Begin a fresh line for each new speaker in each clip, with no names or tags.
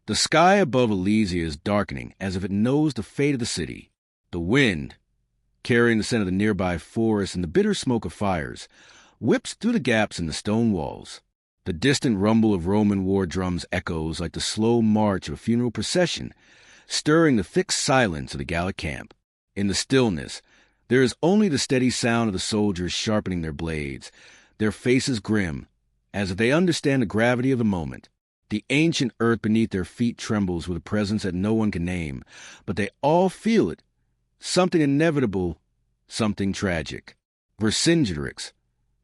The sky above Elysia is darkening as if it knows the fate of the city. The wind, carrying the scent of the nearby forest and the bitter smoke of fires, whips through the gaps in the stone walls. The distant rumble of Roman war drums echoes like the slow march of a funeral procession, stirring the thick silence of the Gallic camp. In the stillness, there is only the steady sound of the soldiers sharpening their blades, their faces grim, as if they understand the gravity of the moment. The ancient earth beneath their feet trembles with a presence that no one can name, but they all feel it. Something inevitable, something tragic. Vercingetorix,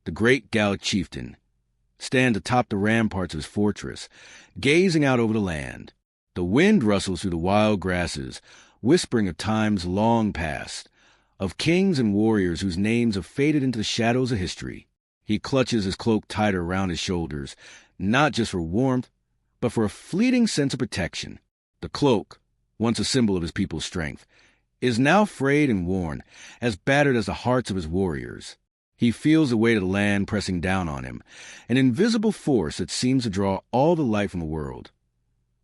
the great Gallic chieftain, stands atop the ramparts of his fortress, gazing out over the land. The wind rustles through the wild grasses, whispering of times long past, of kings and warriors whose names have faded into the shadows of history. He clutches his cloak tighter around his shoulders, not just for warmth, but for a fleeting sense of protection. The cloak, once a symbol of his people's strength, is now frayed and worn, as battered as the hearts of his warriors. He feels the weight of the land pressing down on him, an invisible force that seems to draw all the light from the world,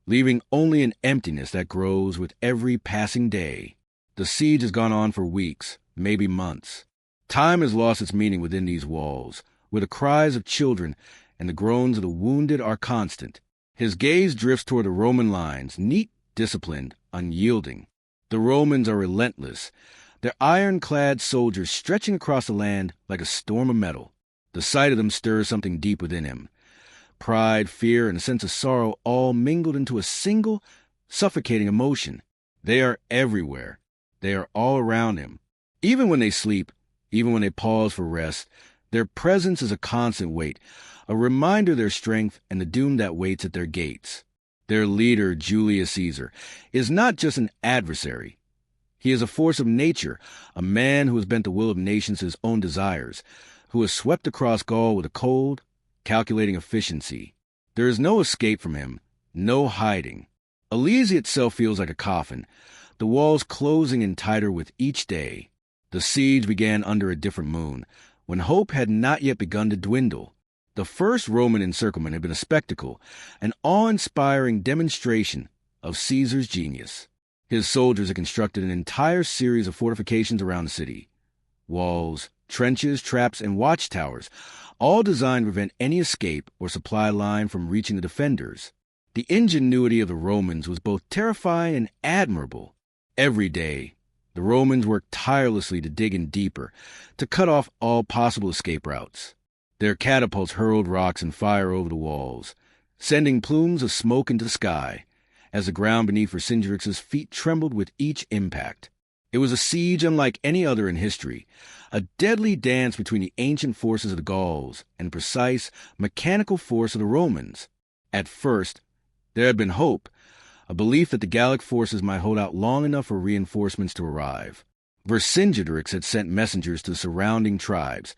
leaving only an emptiness that grows with every passing day. The siege has gone on for weeks, maybe months. Time has lost its meaning within these walls, where the cries of children and the groans of the wounded are constant. His gaze drifts toward the Roman lines, neat, disciplined, unyielding. The Romans are relentless, their iron-clad soldiers stretching across the land like a storm of metal. The sight of them stirs something deep within him. Pride, fear, and a sense of sorrow all mingled into a single, suffocating emotion. They are everywhere. They are all around him. Even when they sleep, even when they pause for rest, their presence is a constant weight, a reminder of their strength and the doom that waits at their gates. Their leader, Julius Caesar, is not just an adversary. He is a force of nature, a man who has bent the will of nations to his own desires, who has swept across Gaul with a cold, calculating efficiency. There is no escape from him, no hiding. Elysia itself feels like a coffin, the walls closing in tighter with each day. The siege began under a different moon, when hope had not yet begun to dwindle. The first Roman encirclement had been a spectacle, an awe-inspiring demonstration of Caesar's genius. His soldiers had constructed an entire series of fortifications around the city. Walls, trenches, traps, and watchtowers, all designed to prevent any escape or supply line from reaching the defenders. The ingenuity of the Romans was both terrifying and admirable. Every day, the Romans worked tirelessly to dig in deeper, to cut off all possible escape routes. Their catapults hurled rocks and fire over the walls, sending plumes of smoke into the sky, as the ground beneath Vercingetorix's feet trembled with each impact. It was a siege unlike any other in history, a deadly dance between the ancient forces of the Gauls and the precise, mechanical force of the Romans. At first, there had been hope, a belief that the Gallic forces might hold out long enough for reinforcements to arrive. Vercingetorix had sent messengers to the surrounding tribes,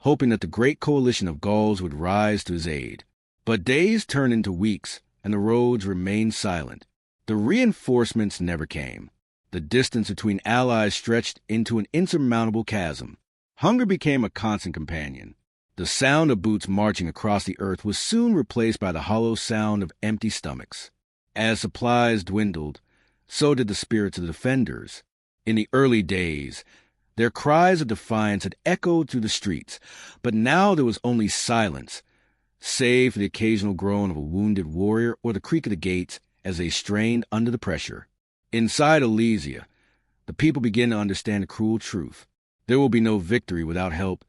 hoping that the great coalition of Gauls would rise to his aid. But days turned into weeks, and the roads remained silent. The reinforcements never came. The distance between allies stretched into an insurmountable chasm. Hunger became a constant companion. The sound of boots marching across the earth was soon replaced by the hollow sound of empty stomachs. As supplies dwindled, so did the spirits of the defenders. In the early days, their cries of defiance had echoed through the streets, but now there was only silence, save for the occasional groan of a wounded warrior or the creak of the gates as they strained under the pressure. Inside Elysia, the people begin to understand the cruel truth. There will be no victory without help,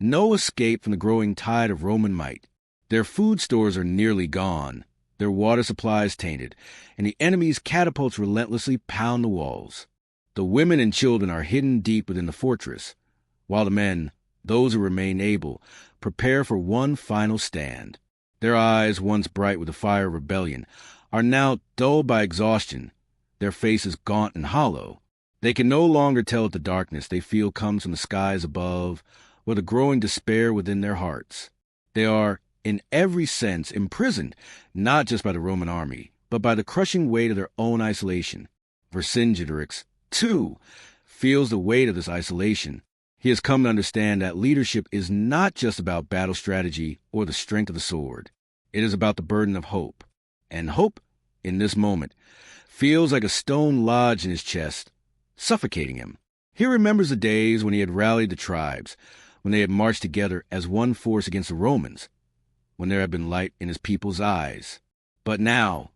no escape from the growing tide of Roman might. Their food stores are nearly gone, their water supplies tainted, and the enemy's catapults relentlessly pound the walls. The women and children are hidden deep within the fortress, while the men, those who remain able, prepare for one final stand. Their eyes, once bright with the fire of rebellion, are now dulled by exhaustion, their faces gaunt and hollow. They can no longer tell if the darkness they feel comes from the skies above or the growing despair within their hearts. They are, in every sense, imprisoned, not just by the Roman army, but by the crushing weight of their own isolation. Vercingetorix, too, feels the weight of this isolation. He has come to understand that leadership is not just about battle strategy or the strength of the sword. It is about the burden of hope. And hope in this moment, feels like a stone lodged in his chest, suffocating him. He remembers the days when he had rallied the tribes, when they had marched together as one force against the Romans, when there had been light in his people's eyes. But now,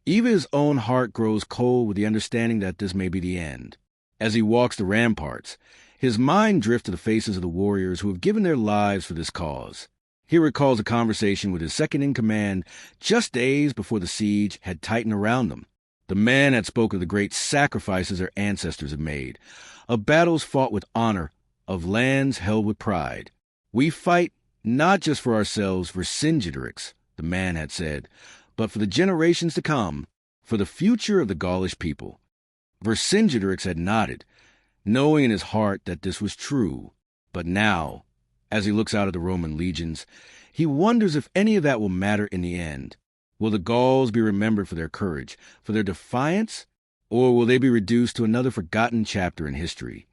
even his own heart grows cold with the understanding that this may be the end. As he walks the ramparts, his mind drifts to the faces of the warriors who have given their lives for this cause. He recalls a conversation with his second-in-command just days before the siege had tightened around them. The man had spoken of the great sacrifices their ancestors had made, of battles fought with honor, of lands held with pride. "We fight not just for ourselves, Vercingetorix," the man had said, "but for the generations to come, for the future of the Gaulish people." Vercingetorix had nodded, knowing in his heart that this was true. But now, as he looks out at the Roman legions, he wonders if any of that will matter in the end. Will the Gauls be remembered for their courage, for their defiance, or will they be reduced to another forgotten chapter in history?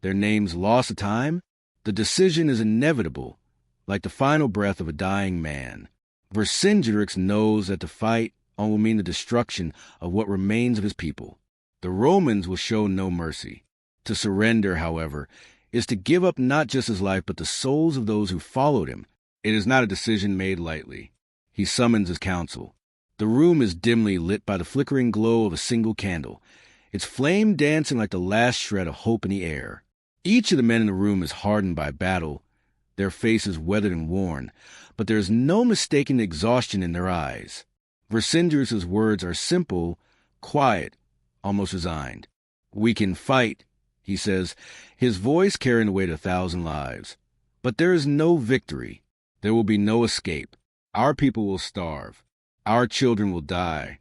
Their names lost to time? The decision is inevitable, like the final breath of a dying man. Vercingetorix knows that the fight will mean the destruction of what remains of his people. The Romans will show no mercy. To surrender, however, is to give up not just his life, but the souls of those who followed him. It is not a decision made lightly. He summons his council. The room is dimly lit by the flickering glow of a single candle, its flame dancing like the last shred of hope in the air. Each of the men in the room is hardened by battle, their faces weathered and worn, but there is no mistaking the exhaustion in their eyes. Vercingetorix's words are simple, quiet, almost resigned. "We can fight," he says, his voice carrying the weight of 1,000 lives. "But there is no victory. There will be no escape. Our people will starve. Our children will die."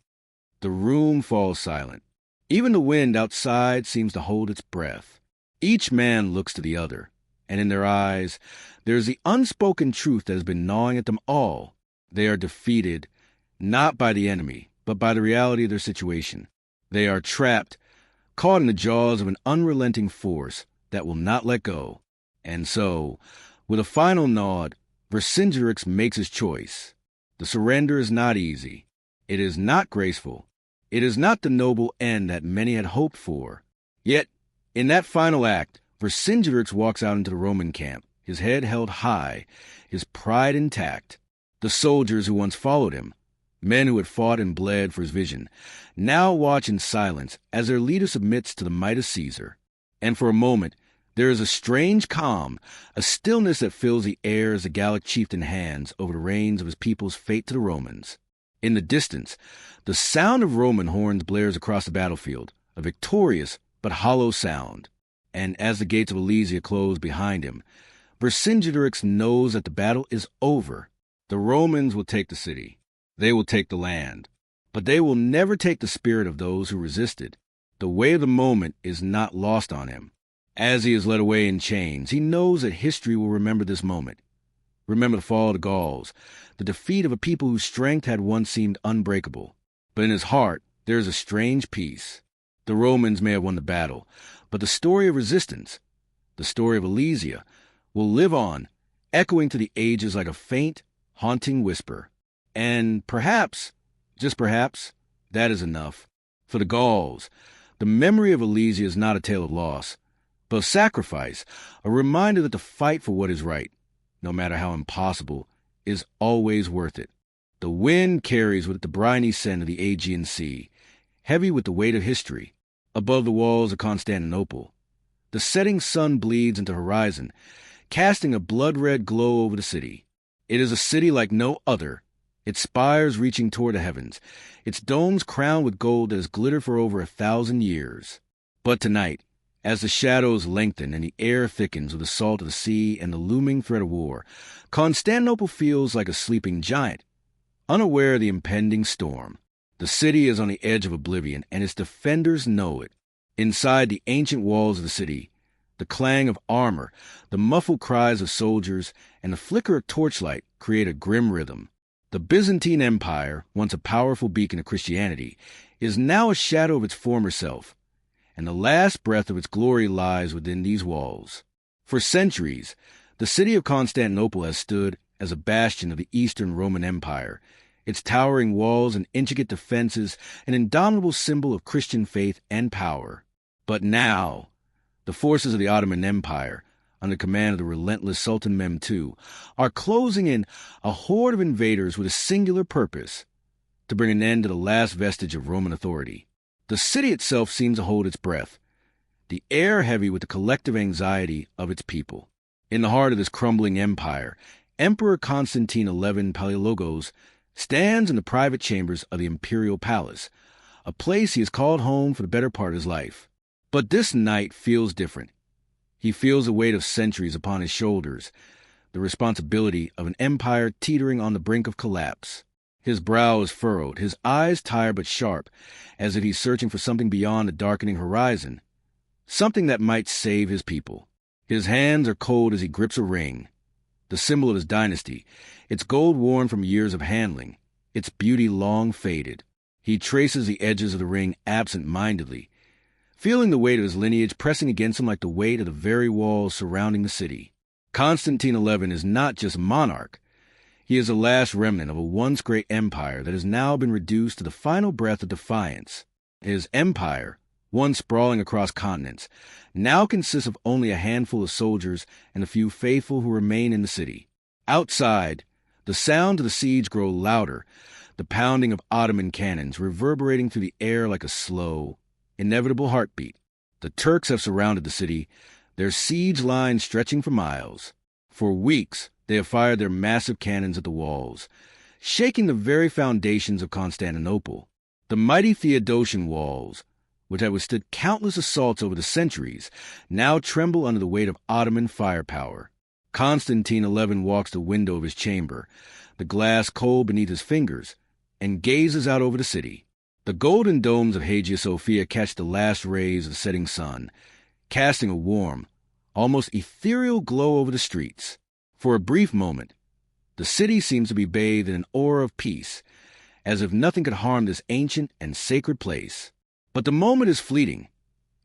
The room falls silent. Even the wind outside seems to hold its breath. Each man looks to the other, and in their eyes there is the unspoken truth that has been gnawing at them all. They are defeated, not by the enemy, but by the reality of their situation. They are trapped, caught in the jaws of an unrelenting force that will not let go. And so, with a final nod, Vercingetorix makes his choice. The surrender is not easy. It is not graceful. It is not the noble end that many had hoped for. Yet, in that final act, Vercingetorix walks out into the Roman camp, his head held high, his pride intact. The soldiers who once followed him, men who had fought and bled for his vision, now watch in silence as their leader submits to the might of Caesar. And for a moment, there is a strange calm, a stillness that fills the air as the Gallic chieftain hands over the reins of his people's fate to the Romans. In the distance, the sound of Roman horns blares across the battlefield, a victorious but hollow sound. And as the gates of Alesia close behind him, Vercingetorix knows that the battle is over. The Romans will take the city. They will take the land. But they will never take the spirit of those who resisted. The weight of the moment is not lost on him. As he is led away in chains, he knows that history will remember this moment. Remember the fall of the Gauls, the defeat of a people whose strength had once seemed unbreakable. But in his heart, there is a strange peace. The Romans may have won the battle, but the story of resistance, the story of Alesia, will live on, echoing to the ages like a faint, haunting whisper. And perhaps, just perhaps, that is enough. For the Gauls, the memory of Alesia is not a tale of loss, but of sacrifice, a reminder that the fight for what is right, no matter how impossible, is always worth it. The wind carries with it the briny scent of the Aegean Sea, heavy with the weight of history. Above the walls of Constantinople, the setting sun bleeds into the horizon, casting a blood-red glow over the city. It is a city like no other, its spires reaching toward the heavens, its domes crowned with gold that has glittered for over 1,000 years. But tonight, as the shadows lengthen and the air thickens with the salt of the sea and the looming threat of war, Constantinople feels like a sleeping giant, unaware of the impending storm. The city is on the edge of oblivion, and its defenders know it. Inside the ancient walls of the city, the clang of armor, the muffled cries of soldiers, and the flicker of torchlight create a grim rhythm. The Byzantine Empire, once a powerful beacon of Christianity, is now a shadow of its former self, and the last breath of its glory lies within these walls. For centuries, the city of Constantinople has stood as a bastion of the Eastern Roman Empire, its towering walls and intricate defenses an indomitable symbol of Christian faith and power. But now, the forces of the Ottoman Empire, under command of the relentless Sultan Mehmed II, are closing in, a horde of invaders with a singular purpose: to bring an end to the last vestige of Roman authority. The city itself seems to hold its breath, the air heavy with the collective anxiety of its people. In the heart of this crumbling empire, Emperor Constantine XI Palaiologos stands in the private chambers of the imperial palace, a place he has called home for the better part of his life. But this night feels different. He feels the weight of centuries upon his shoulders, the responsibility of an empire teetering on the brink of collapse. His brow is furrowed, his eyes tired but sharp, as if he's searching for something beyond the darkening horizon, something that might save his people. His hands are cold as he grips a ring, the symbol of his dynasty, its gold worn from years of handling, its beauty long faded. He traces the edges of the ring absent-mindedly, feeling the weight of his lineage pressing against him like the weight of the very walls surrounding the city. Constantine XI is not just monarch. He is the last remnant of a once great empire that has now been reduced to the final breath of defiance. His empire, once sprawling across continents, now consists of only a handful of soldiers and a few faithful who remain in the city. Outside, the sounds of the siege grow louder, the pounding of Ottoman cannons reverberating through the air like a slow, inevitable heartbeat. The Turks have surrounded the city, their siege lines stretching for miles. For weeks, they have fired their massive cannons at the walls, shaking the very foundations of Constantinople. The mighty Theodosian walls, which had withstood countless assaults over the centuries, now tremble under the weight of Ottoman firepower. Constantine XI walks the window of his chamber, the glass cold beneath his fingers, and gazes out over the city. The golden domes of Hagia Sophia catch the last rays of the setting sun, casting a warm, almost ethereal glow over the streets. For a brief moment, the city seems to be bathed in an aura of peace, as if nothing could harm this ancient and sacred place. But the moment is fleeting,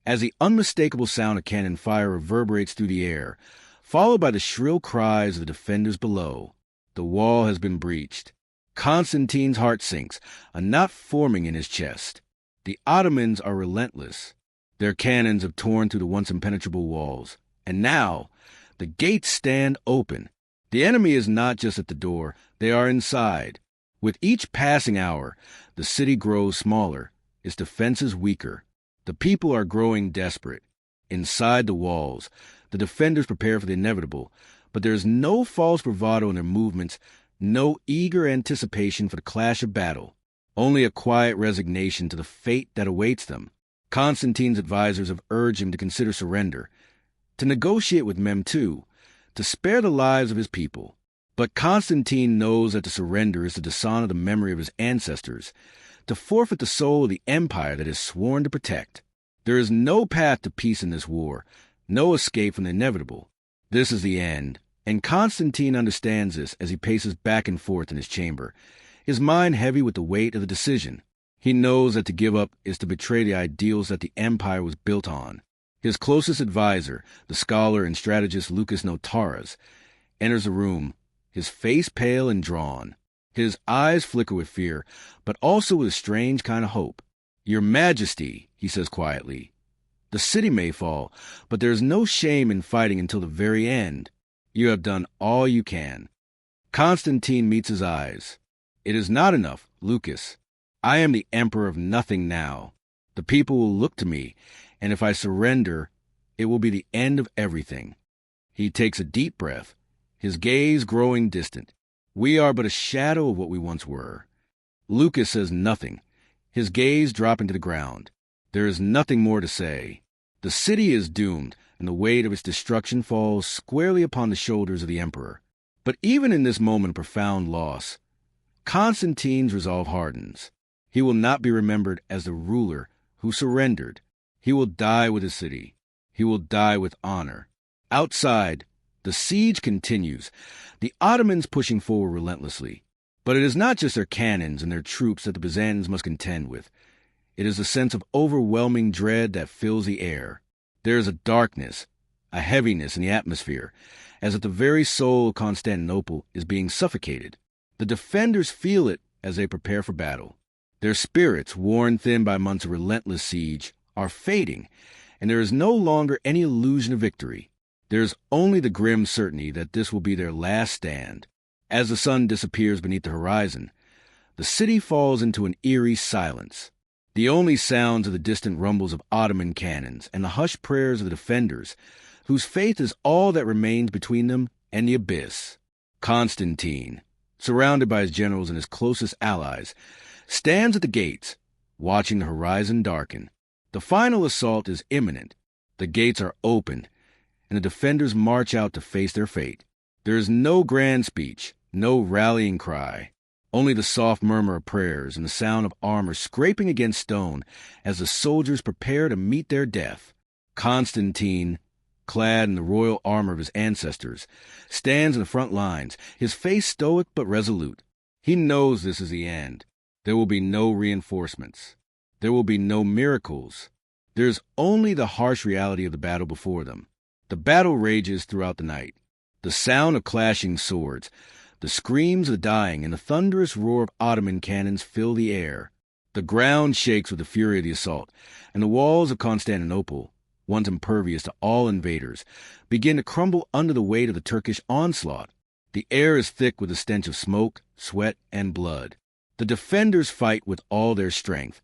as the unmistakable sound of cannon fire reverberates through the air, followed by the shrill cries of the defenders below. The wall has been breached. Constantine's heart sinks, a knot forming in his chest. The Ottomans are relentless. Their cannons have torn through the once impenetrable walls, and now the gates stand open. The enemy is not just at the door, they are inside. With each passing hour, the city grows smaller, its defenses weaker. The people are growing desperate. Inside the walls, the defenders prepare for the inevitable, but there is no false bravado in their movements, no eager anticipation for the clash of battle, only a quiet resignation to the fate that awaits them. Constantine's advisors have urged him to consider surrender, to negotiate with Mehmed II, to spare the lives of his people. But Constantine knows that to surrender is to dishonor the memory of his ancestors, to forfeit the soul of the empire that is sworn to protect. There is no path to peace in this war, no escape from the inevitable. This is the end, and Constantine understands this as he paces back and forth in his chamber, his mind heavy with the weight of the decision. He knows that to give up is to betray the ideals that the empire was built on. His closest advisor, the scholar and strategist Lucas Notaras, enters the room, his face pale and drawn. His eyes flicker with fear, but also with a strange kind of hope. "Your Majesty," he says quietly, "the city may fall, but there is no shame in fighting until the very end. You have done all you can." Constantine meets his eyes. "It is not enough, Lucas. I am the emperor of nothing now. The people will look to me, and if I surrender, it will be the end of everything." He takes a deep breath, his gaze growing distant. "We are but a shadow of what we once were." Lucas says nothing, his gaze dropping to the ground. There is nothing more to say. The city is doomed, and the weight of its destruction falls squarely upon the shoulders of the emperor. But even in this moment of profound loss, Constantine's resolve hardens. He will not be remembered as the ruler who surrendered. He will die with his city. He will die with honor. Outside, the siege continues, the Ottomans pushing forward relentlessly. But it is not just their cannons and their troops that the Byzantines must contend with. It is a sense of overwhelming dread that fills the air. There is a darkness, a heaviness in the atmosphere, as if the very soul of Constantinople is being suffocated. The defenders feel it as they prepare for battle. Their spirits, worn thin by months of relentless siege, are fading, and there is no longer any illusion of victory. There is only the grim certainty that this will be their last stand. As the sun disappears beneath the horizon, the city falls into an eerie silence. The only sounds are the distant rumbles of Ottoman cannons and the hushed prayers of the defenders, whose faith is all that remains between them and the abyss. Constantine, surrounded by his generals and his closest allies, stands at the gates, watching the horizon darken. The final assault is imminent. The gates are opened, and the defenders march out to face their fate. There is no grand speech, no rallying cry, only the soft murmur of prayers and the sound of armor scraping against stone as the soldiers prepare to meet their death. Constantine, clad in the royal armor of his ancestors, stands in the front lines, his face stoic but resolute. He knows this is the end. There will be no reinforcements. There will be no miracles. There is only the harsh reality of the battle before them. The battle rages throughout the night. The sound of clashing swords, the screams of the dying, and the thunderous roar of Ottoman cannons fill the air. The ground shakes with the fury of the assault, and the walls of Constantinople, once impervious to all invaders, begin to crumble under the weight of the Turkish onslaught. The air is thick with the stench of smoke, sweat, and blood. The defenders fight with all their strength,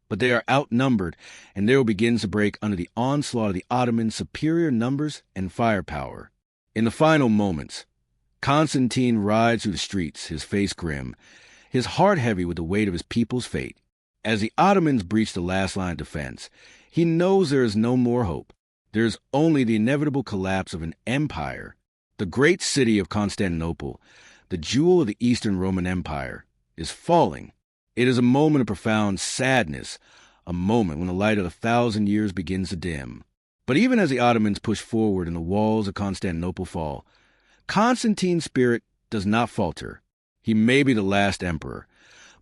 but they are outnumbered, and there begins to break under the onslaught of the Ottomans' superior numbers and firepower. In the final moments, Constantine rides through the streets, his face grim, his heart heavy with the weight of his people's fate. As the Ottomans breach the last line of defense, he knows there is no more hope. There is only the inevitable collapse of an empire. The great city of Constantinople, the jewel of the Eastern Roman Empire, is falling. It is a moment of profound sadness, a moment when the light of 1,000 years begins to dim. But even as the Ottomans push forward and the walls of Constantinople fall, Constantine's spirit does not falter. He may be the last emperor,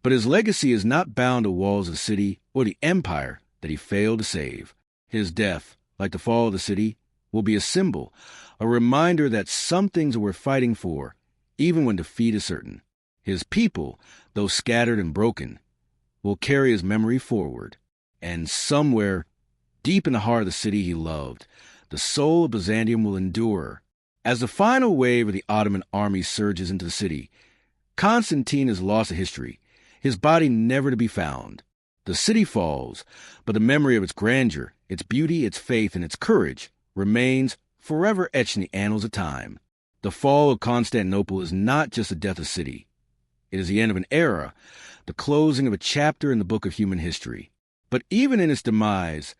but his legacy is not bound to walls of the city or the empire that he failed to save. His death, like the fall of the city, will be a symbol, a reminder that some things are worth fighting for, even when defeat is certain. His people, though scattered and broken, will carry his memory forward, and somewhere, deep in the heart of the city he loved, the soul of Byzantium will endure. As the final wave of the Ottoman army surges into the city, Constantine is lost to history, his body never to be found. The city falls, but the memory of its grandeur, its beauty, its faith, and its courage remains forever etched in the annals of time. The fall of Constantinople is not just the death of a city. It is the end of an era, the closing of a chapter in the book of human history. But even in its demise,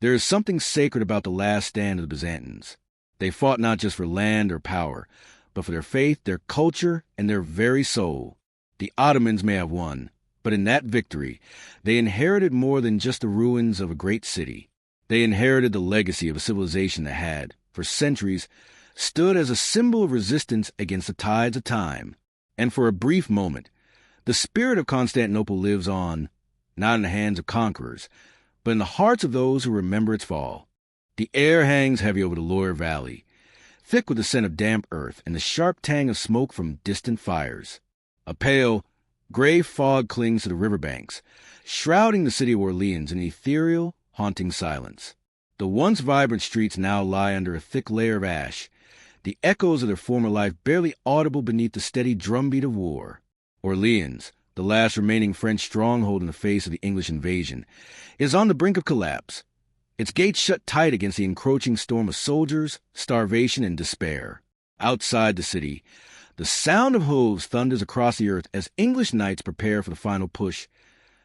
there is something sacred about the last stand of the Byzantines. They fought not just for land or power, but for their faith, their culture, and their very soul. The Ottomans may have won, but in that victory, they inherited more than just the ruins of a great city. They inherited the legacy of a civilization that had, for centuries, stood as a symbol of resistance against the tides of time. And for a brief moment, the spirit of Constantinople lives on, not in the hands of conquerors, but in the hearts of those who remember its fall. The air hangs heavy over the Loire Valley, thick with the scent of damp earth and the sharp tang of smoke from distant fires. A pale, gray fog clings to the riverbanks, shrouding the city of Orleans in an ethereal, haunting silence. The once vibrant streets now lie under a thick layer of ash, the echoes of their former life barely audible beneath the steady drumbeat of war. Orleans, the last remaining French stronghold in the face of the English invasion, is on the brink of collapse, its gates shut tight against the encroaching storm of soldiers, starvation, and despair. Outside the city, the sound of hooves thunders across the earth as English knights prepare for the final push,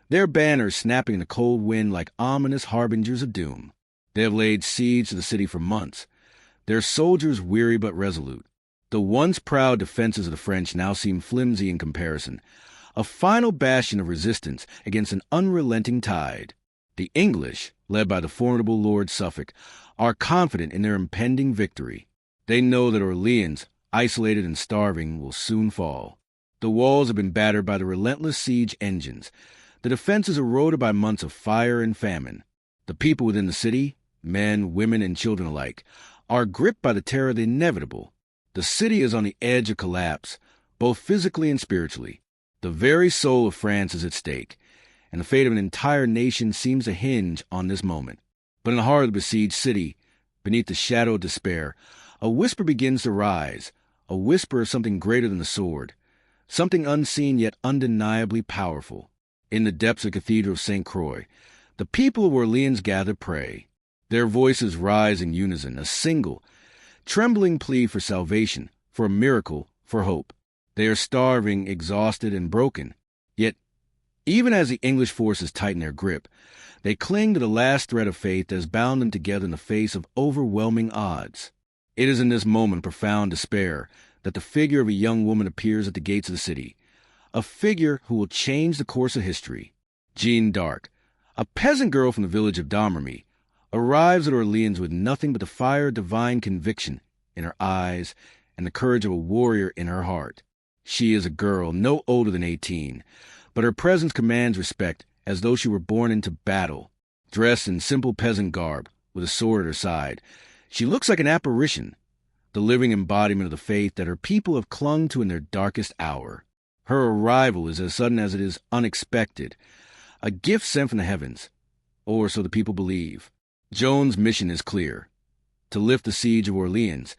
their banners snapping in the cold wind like ominous harbingers of doom. They have laid siege to the city for months, their soldiers weary but resolute. The once proud defenses of the French now seem flimsy in comparison, a final bastion of resistance against an unrelenting tide. The English, led by the formidable Lord Suffolk, are confident in their impending victory. They know that Orleans, isolated and starving, will soon fall. The walls have been battered by the relentless siege engines, the defenses eroded by months of fire and famine. The people within the city, men, women, and children alike, are gripped by the terror of the inevitable. The city is on the edge of collapse, both physically and spiritually. The very soul of France is at stake, and the fate of an entire nation seems to hinge on this moment. But in the heart of the besieged city, beneath the shadow of despair, a whisper begins to rise, a whisper of something greater than the sword, something unseen yet undeniably powerful. In the depths of the Cathedral of St. Croix, the people of Orleans gather pray. Their voices rise in unison, a single, trembling plea for salvation, for a miracle, for hope. They are starving, exhausted, and broken. Yet, even as the English forces tighten their grip, they cling to the last thread of faith that has bound them together in the face of overwhelming odds. It is in this moment of profound despair that the figure of a young woman appears at the gates of the city, a figure who will change the course of history. Jeanne d'Arc, a peasant girl from the village of Domremy, arrives at Orleans with nothing but the fire of divine conviction in her eyes and the courage of a warrior in her heart. She is a girl no older than 18, but her presence commands respect as though she were born into battle. Dressed in simple peasant garb, with a sword at her side, she looks like an apparition, the living embodiment of the faith that her people have clung to in their darkest hour. Her arrival is as sudden as it is unexpected, a gift sent from the heavens, or so the people believe. Joan's mission is clear: to lift the siege of Orleans,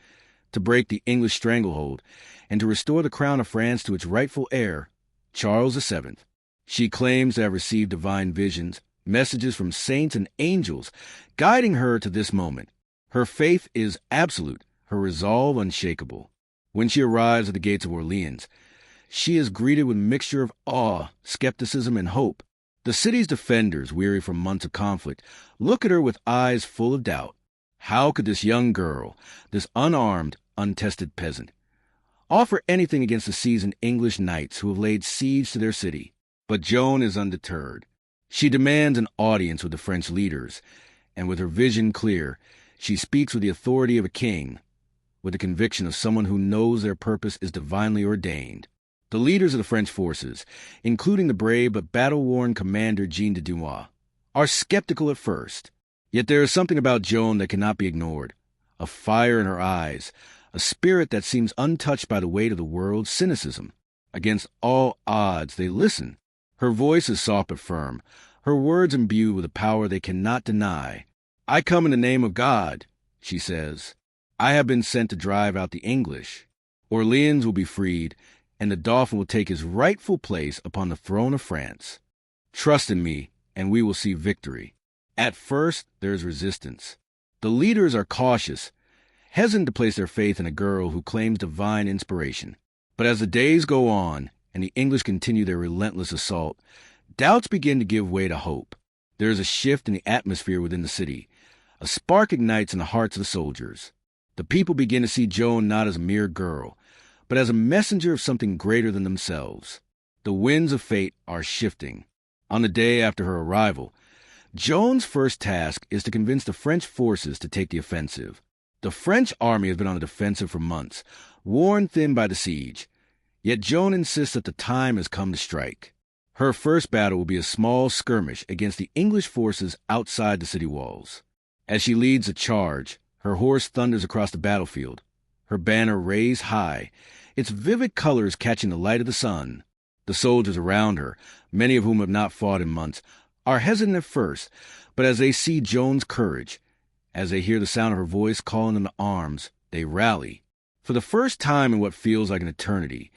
to break the English stranglehold, and to restore the crown of France to its rightful heir, Charles VII. She claims to have received divine visions, messages from saints and angels, guiding her to this moment. Her faith is absolute, her resolve unshakable. When she arrives at the gates of Orleans, she is greeted with a mixture of awe, skepticism, and hope. The city's defenders, weary from months of conflict, look at her with eyes full of doubt. How could this young girl, this unarmed, untested peasant, offer anything against the seasoned English knights who have laid siege to their city? But Joan is undeterred. She demands an audience with the French leaders, and with her vision clear, she speaks with the authority of a king, with the conviction of someone who knows their purpose is divinely ordained. The leaders of the French forces, including the brave but battle-worn commander Jean de Dunois, are skeptical at first. Yet there is something about Joan that cannot be ignored, a fire in her eyes, a spirit that seems untouched by the weight of the world's cynicism. Against all odds, they listen. Her voice is soft but firm, her words imbued with a power they cannot deny. "I come in the name of God," she says. "I have been sent to drive out the English. Orleans will be freed, and the Dauphin will take his rightful place upon the throne of France. Trust in me, and we will see victory." At first, there is resistance. The leaders are cautious, hesitant to place their faith in a girl who claims divine inspiration. But as the days go on, and the English continue their relentless assault, doubts begin to give way to hope. There is a shift in the atmosphere within the city. A spark ignites in the hearts of the soldiers. The people begin to see Joan not as a mere girl, but as a messenger of something greater than themselves. The winds of fate are shifting. On the day after her arrival, Joan's first task is to convince the French forces to take the offensive. The French army has been on the defensive for months, worn thin by the siege. Yet Joan insists that the time has come to strike. Her first battle will be a small skirmish against the English forces outside the city walls. As she leads the charge, her horse thunders across the battlefield, her banner raised high, its vivid colors catching the light of the sun. The soldiers around her, many of whom have not fought in months, are hesitant at first, but as they see Joan's courage, as they hear the sound of her voice calling them to arms, they rally. For the first time in what feels like an eternity,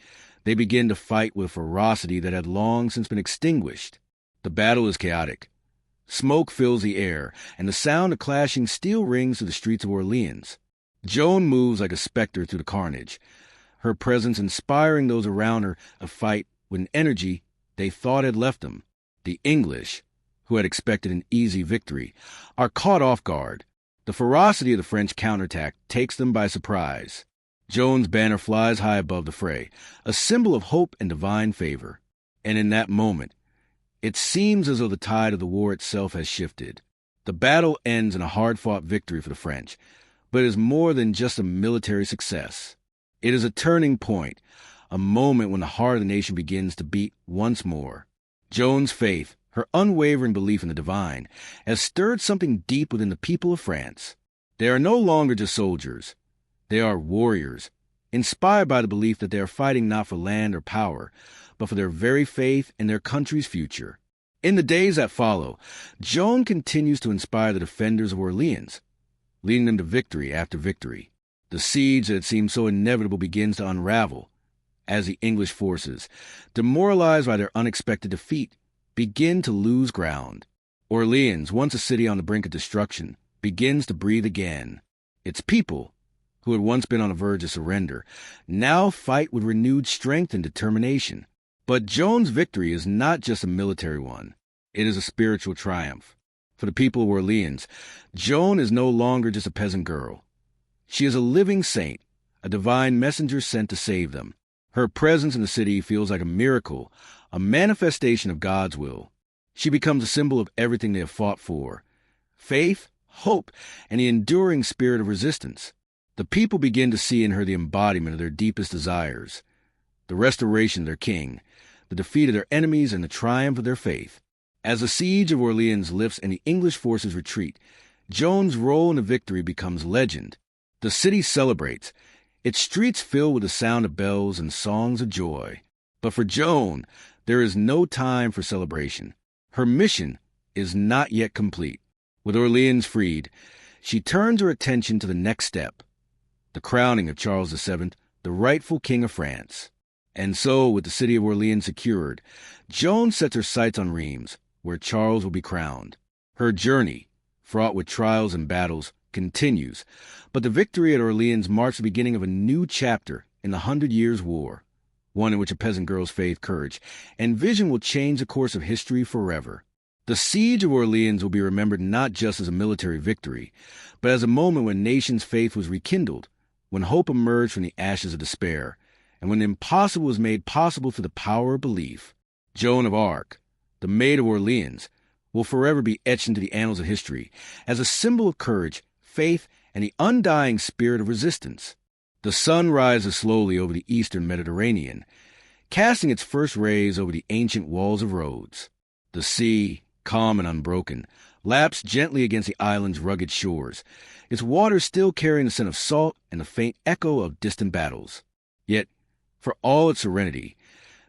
they begin to fight with a ferocity that had long since been extinguished. The battle is chaotic. Smoke fills the air, and the sound of clashing steel rings through the streets of Orleans. Joan moves like a specter through the carnage, her presence inspiring those around her to fight with an energy they thought had left them. The English, who had expected an easy victory, are caught off guard. The ferocity of the French counterattack takes them by surprise. Joan's banner flies high above the fray, a symbol of hope and divine favor. And in that moment, it seems as though the tide of the war itself has shifted. The battle ends in a hard-fought victory for the French, but it is more than just a military success. It is a turning point, a moment when the heart of the nation begins to beat once more. Joan's faith, her unwavering belief in the divine, has stirred something deep within the people of France. They are no longer just soldiers. They are warriors, inspired by the belief that they are fighting not for land or power, but for their very faith and their country's future. In the days that follow, Joan continues to inspire the defenders of Orleans, leading them to victory after victory. The siege that seemed so inevitable begins to unravel as the English forces, demoralized by their unexpected defeat, begin to lose ground. Orleans, once a city on the brink of destruction, begins to breathe again. Its people, who had once been on the verge of surrender, now fight with renewed strength and determination. But Joan's victory is not just a military one. It is a spiritual triumph. For the people of Orleans, Joan is no longer just a peasant girl. She is a living saint, a divine messenger sent to save them. Her presence in the city feels like a miracle, a manifestation of God's will. She becomes a symbol of everything they have fought for: faith, hope, and the enduring spirit of resistance. The people begin to see in her the embodiment of their deepest desires: the restoration of their king, the defeat of their enemies, and the triumph of their faith. As the siege of Orleans lifts and the English forces retreat, Joan's role in the victory becomes legend. The city celebrates, its streets filled with the sound of bells and songs of joy. But for Joan, there is no time for celebration. Her mission is not yet complete. With Orleans freed, she turns her attention to the next step: the crowning of Charles VII, the rightful King of France. And so, with the city of Orleans secured, Joan sets her sights on Reims, where Charles will be crowned. Her journey, fraught with trials and battles, continues, but the victory at Orleans marks the beginning of a new chapter in the 100 Years' War, one in which a peasant girl's faith, courage, and vision will change the course of history forever. The siege of Orleans will be remembered not just as a military victory, but as a moment when nation's faith was rekindled, when hope emerged from the ashes of despair, and when the impossible was made possible through the power of belief. Joan of Arc, the Maid of Orleans, will forever be etched into the annals of history as a symbol of courage, faith, and the undying spirit of resistance. The sun rises slowly over the eastern Mediterranean, casting its first rays over the ancient walls of Rhodes. The sea, calm and unbroken, laps gently against the island's rugged shores, its waters still carrying the scent of salt and the faint echo of distant battles. Yet, for all its serenity,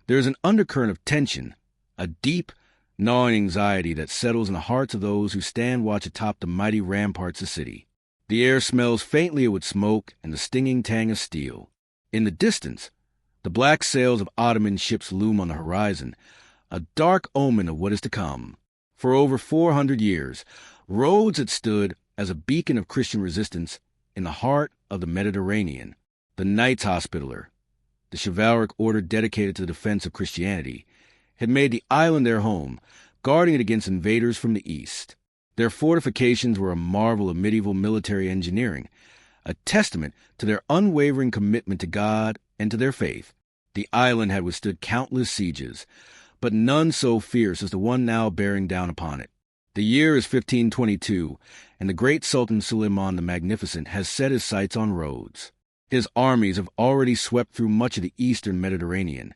there is an undercurrent of tension, a deep, gnawing anxiety that settles in the hearts of those who stand watch atop the mighty ramparts of the city. The air smells faintly with smoke and the stinging tang of steel. In the distance, the black sails of Ottoman ships loom on the horizon, a dark omen of what is to come. For over 400 years, Rhodes had stood as a beacon of Christian resistance in the heart of the Mediterranean. The Knights Hospitaller, the chivalric order dedicated to the defense of Christianity, had made the island their home, guarding it against invaders from the east. Their fortifications were a marvel of medieval military engineering, a testament to their unwavering commitment to God and to their faith. The island had withstood countless sieges, but none so fierce as the one now bearing down upon it. The year is 1522, and the great Sultan Suleiman the Magnificent has set his sights on Rhodes. His armies have already swept through much of the eastern Mediterranean,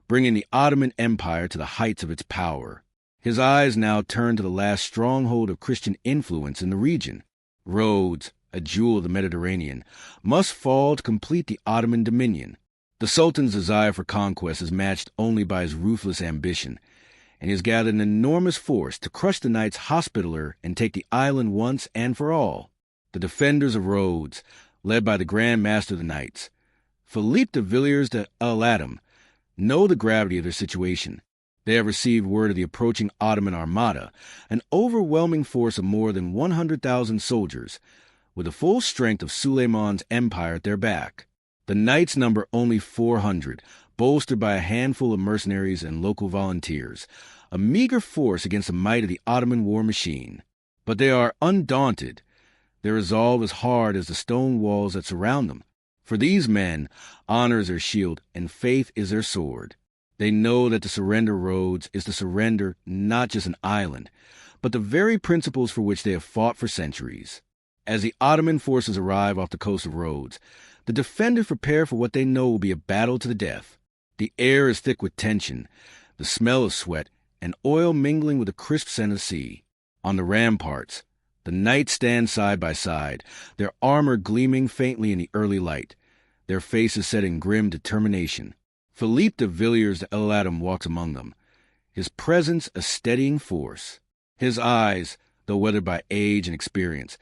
bringing the Ottoman Empire to the heights of its power. His eyes now turn to the last stronghold of Christian influence in the region. Rhodes, a jewel of the Mediterranean, must fall to complete the Ottoman dominion. The Sultan's desire for conquest is matched only by his ruthless ambition, and he has gathered an enormous force to crush the Knights Hospitaller and take the island once and for all. The defenders of Rhodes, led by the Grand Master of the Knights, Philippe de Villiers de l'Adam, know the gravity of their situation. They have received word of the approaching Ottoman Armada, an overwhelming force of more than 100,000 soldiers, with the full strength of Suleiman's empire at their back. The knights number only 400, bolstered by a handful of mercenaries and local volunteers, a meager force against the might of the Ottoman war machine. But they are undaunted. Their resolve is hard as the stone walls that surround them. For these men, honor is their shield and faith is their sword. They know that to surrender Rhodes is to surrender not just an island, but the very principles for which they have fought for centuries. As the Ottoman forces arrive off the coast of Rhodes, the defenders prepare for what they know will be a battle to the death. The air is thick with tension, the smell of sweat, and oil mingling with the crisp scent of the sea. On the ramparts, the knights stand side by side, their armor gleaming faintly in the early light. their faces set in grim determination. Philippe de Villiers de l'Isle walks among them, his presence a steadying force. His eyes, though weathered by age and experience,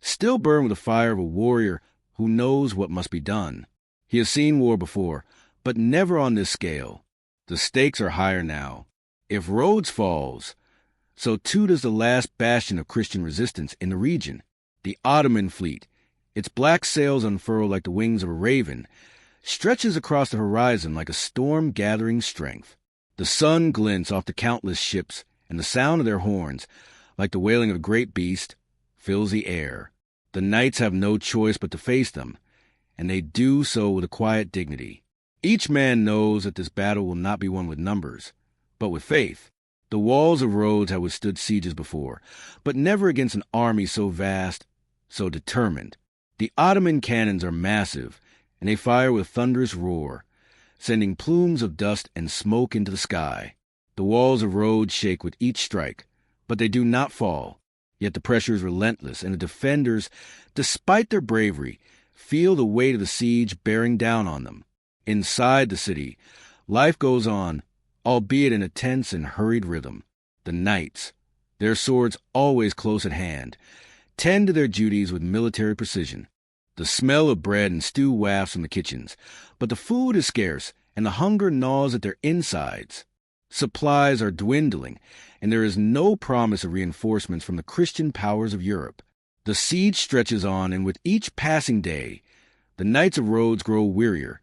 still burn with the fire of a warrior who knows what must be done. He has seen war before, but never on this scale. The stakes are higher now. If Rhodes falls, so too does the last bastion of Christian resistance in the region. The Ottoman fleet, its black sails unfurled like the wings of a raven, stretches across the horizon like a storm gathering strength. The sun glints off the countless ships, and the sound of their horns, like the wailing of a great beast, fills the air. The knights have no choice but to face them, and they do so with a quiet dignity. Each man knows that this battle will not be won with numbers, but with faith. The walls of Rhodes have withstood sieges before, but never against an army so vast, so determined. The Ottoman cannons are massive, and they fire with thunderous roar, sending plumes of dust and smoke into the sky. The walls of Rhodes shake with each strike, but they do not fall. Yet the pressure is relentless, and the defenders, despite their bravery, feel the weight of the siege bearing down on them. Inside the city, life goes on, albeit in a tense and hurried rhythm. The knights, their swords always close at hand, tend to their duties with military precision. The smell of bread and stew wafts from the kitchens, but the food is scarce, and the hunger gnaws at their insides. Supplies are dwindling, and there is no promise of reinforcements from the Christian powers of Europe. The siege stretches on, and with each passing day, the knights of Rhodes grow wearier,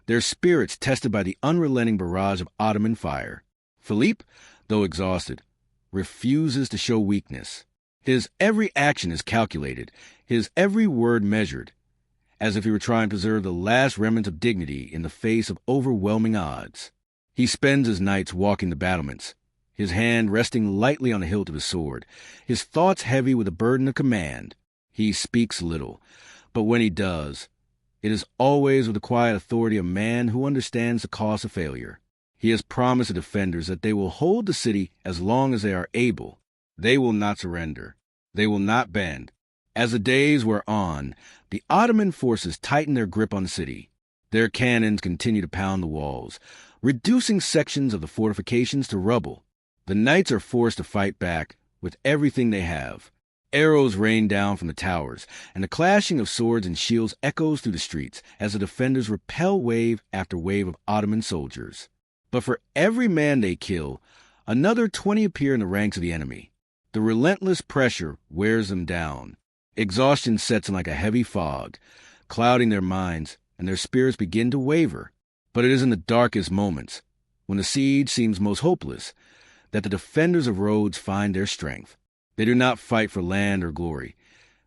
their spirits tested by the unrelenting barrage of Ottoman fire. Philippe, though exhausted, refuses to show weakness. His every action is calculated, his every word measured, as if he were trying to preserve the last remnants of dignity in the face of overwhelming odds. He spends his nights walking the battlements, his hand resting lightly on the hilt of his sword, his thoughts heavy with the burden of command. He speaks little, but when he does, it is always with the quiet authority of a man who understands the cost of failure. He has promised the defenders that they will hold the city as long as they are able. They will not surrender. They will not bend. As the days wear on, the Ottoman forces tighten their grip on the city. Their cannons continue to pound the walls, reducing sections of the fortifications to rubble. The knights are forced to fight back with everything they have. Arrows rain down from the towers, and the clashing of swords and shields echoes through the streets as the defenders repel wave after wave of Ottoman soldiers. But for every man they kill, another 20 appear in the ranks of the enemy. The relentless pressure wears them down. Exhaustion sets in like a heavy fog, clouding their minds, and their spirits begin to waver. But it is in the darkest moments, when the siege seems most hopeless, that the defenders of Rhodes find their strength. They do not fight for land or glory.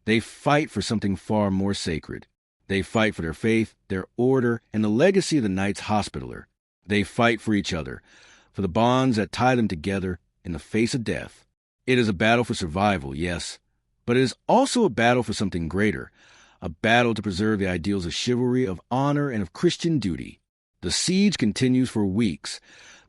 They fight for something far more sacred. They fight for their faith, their order, and the legacy of the Knights Hospitaller. They fight for each other, for the bonds that tie them together in the face of death. It is a battle for survival, yes, but it is also a battle for something greater, a battle to preserve the ideals of chivalry, of honor, and of Christian duty. The siege continues for weeks,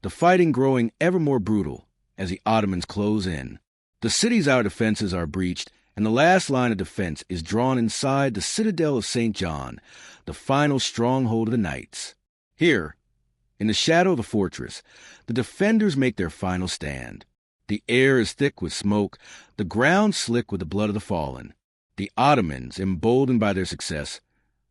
the fighting growing ever more brutal as the Ottomans close in. The city's outer defenses are breached, and the last line of defense is drawn inside the citadel of St. John, the final stronghold of the knights. Here, in the shadow of the fortress, the defenders make their final stand. The air is thick with smoke, the ground slick with the blood of the fallen. The Ottomans, emboldened by their success,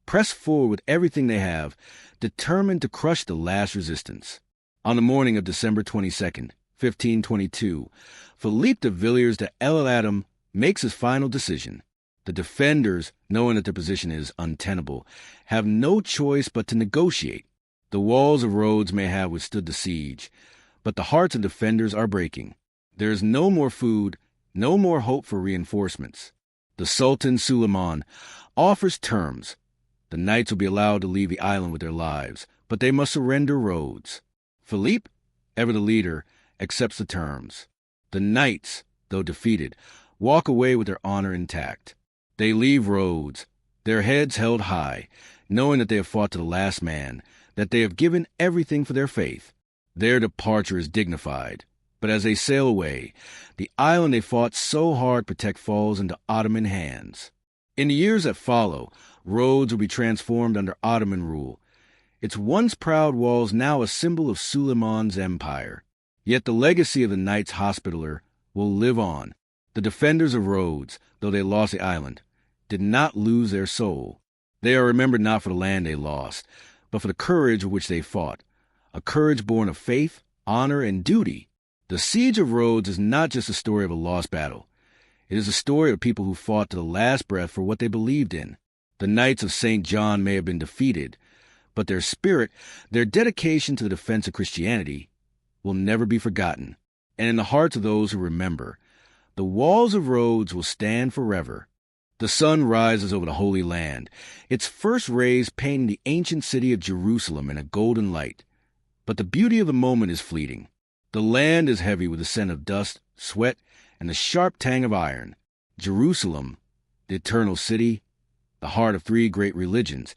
press forward with everything they have, determined to crush the last resistance. On the morning of December 22nd, 1522, Philippe de Villiers de l'Isle makes his final decision. The defenders, knowing that their position is untenable, have no choice but to negotiate. The walls of Rhodes may have withstood the siege, but the hearts of defenders are breaking. There is no more food, no more hope for reinforcements. The Sultan Suleiman offers terms. The knights will be allowed to leave the island with their lives, but they must surrender Rhodes. Philippe, ever the leader, accepts the terms. The knights, though defeated, walk away with their honor intact. They leave Rhodes, their heads held high, knowing that they have fought to the last man, that they have given everything for their faith. Their departure is dignified, but as they sail away, the island they fought so hard to protect falls into Ottoman hands. In the years that follow, Rhodes will be transformed under Ottoman rule. Its once proud walls now a symbol of Suleiman's empire. Yet the legacy of the Knights Hospitaller will live on. The defenders of Rhodes, though they lost the island, did not lose their soul. They are remembered not for the land they lost, but for the courage with which they fought, a courage born of faith, honor, and duty. The Siege of Rhodes is not just a story of a lost battle. It is a story of people who fought to the last breath for what they believed in. The Knights of St. John may have been defeated, but their spirit, their dedication to the defense of Christianity, will never be forgotten. And in the hearts of those who remember, the walls of Rhodes will stand forever. The sun rises over the Holy Land, its first rays painting the ancient city of Jerusalem in a golden light. But the beauty of the moment is fleeting. The land is heavy with the scent of dust, sweat, and the sharp tang of iron. Jerusalem, the eternal city, the heart of three great religions,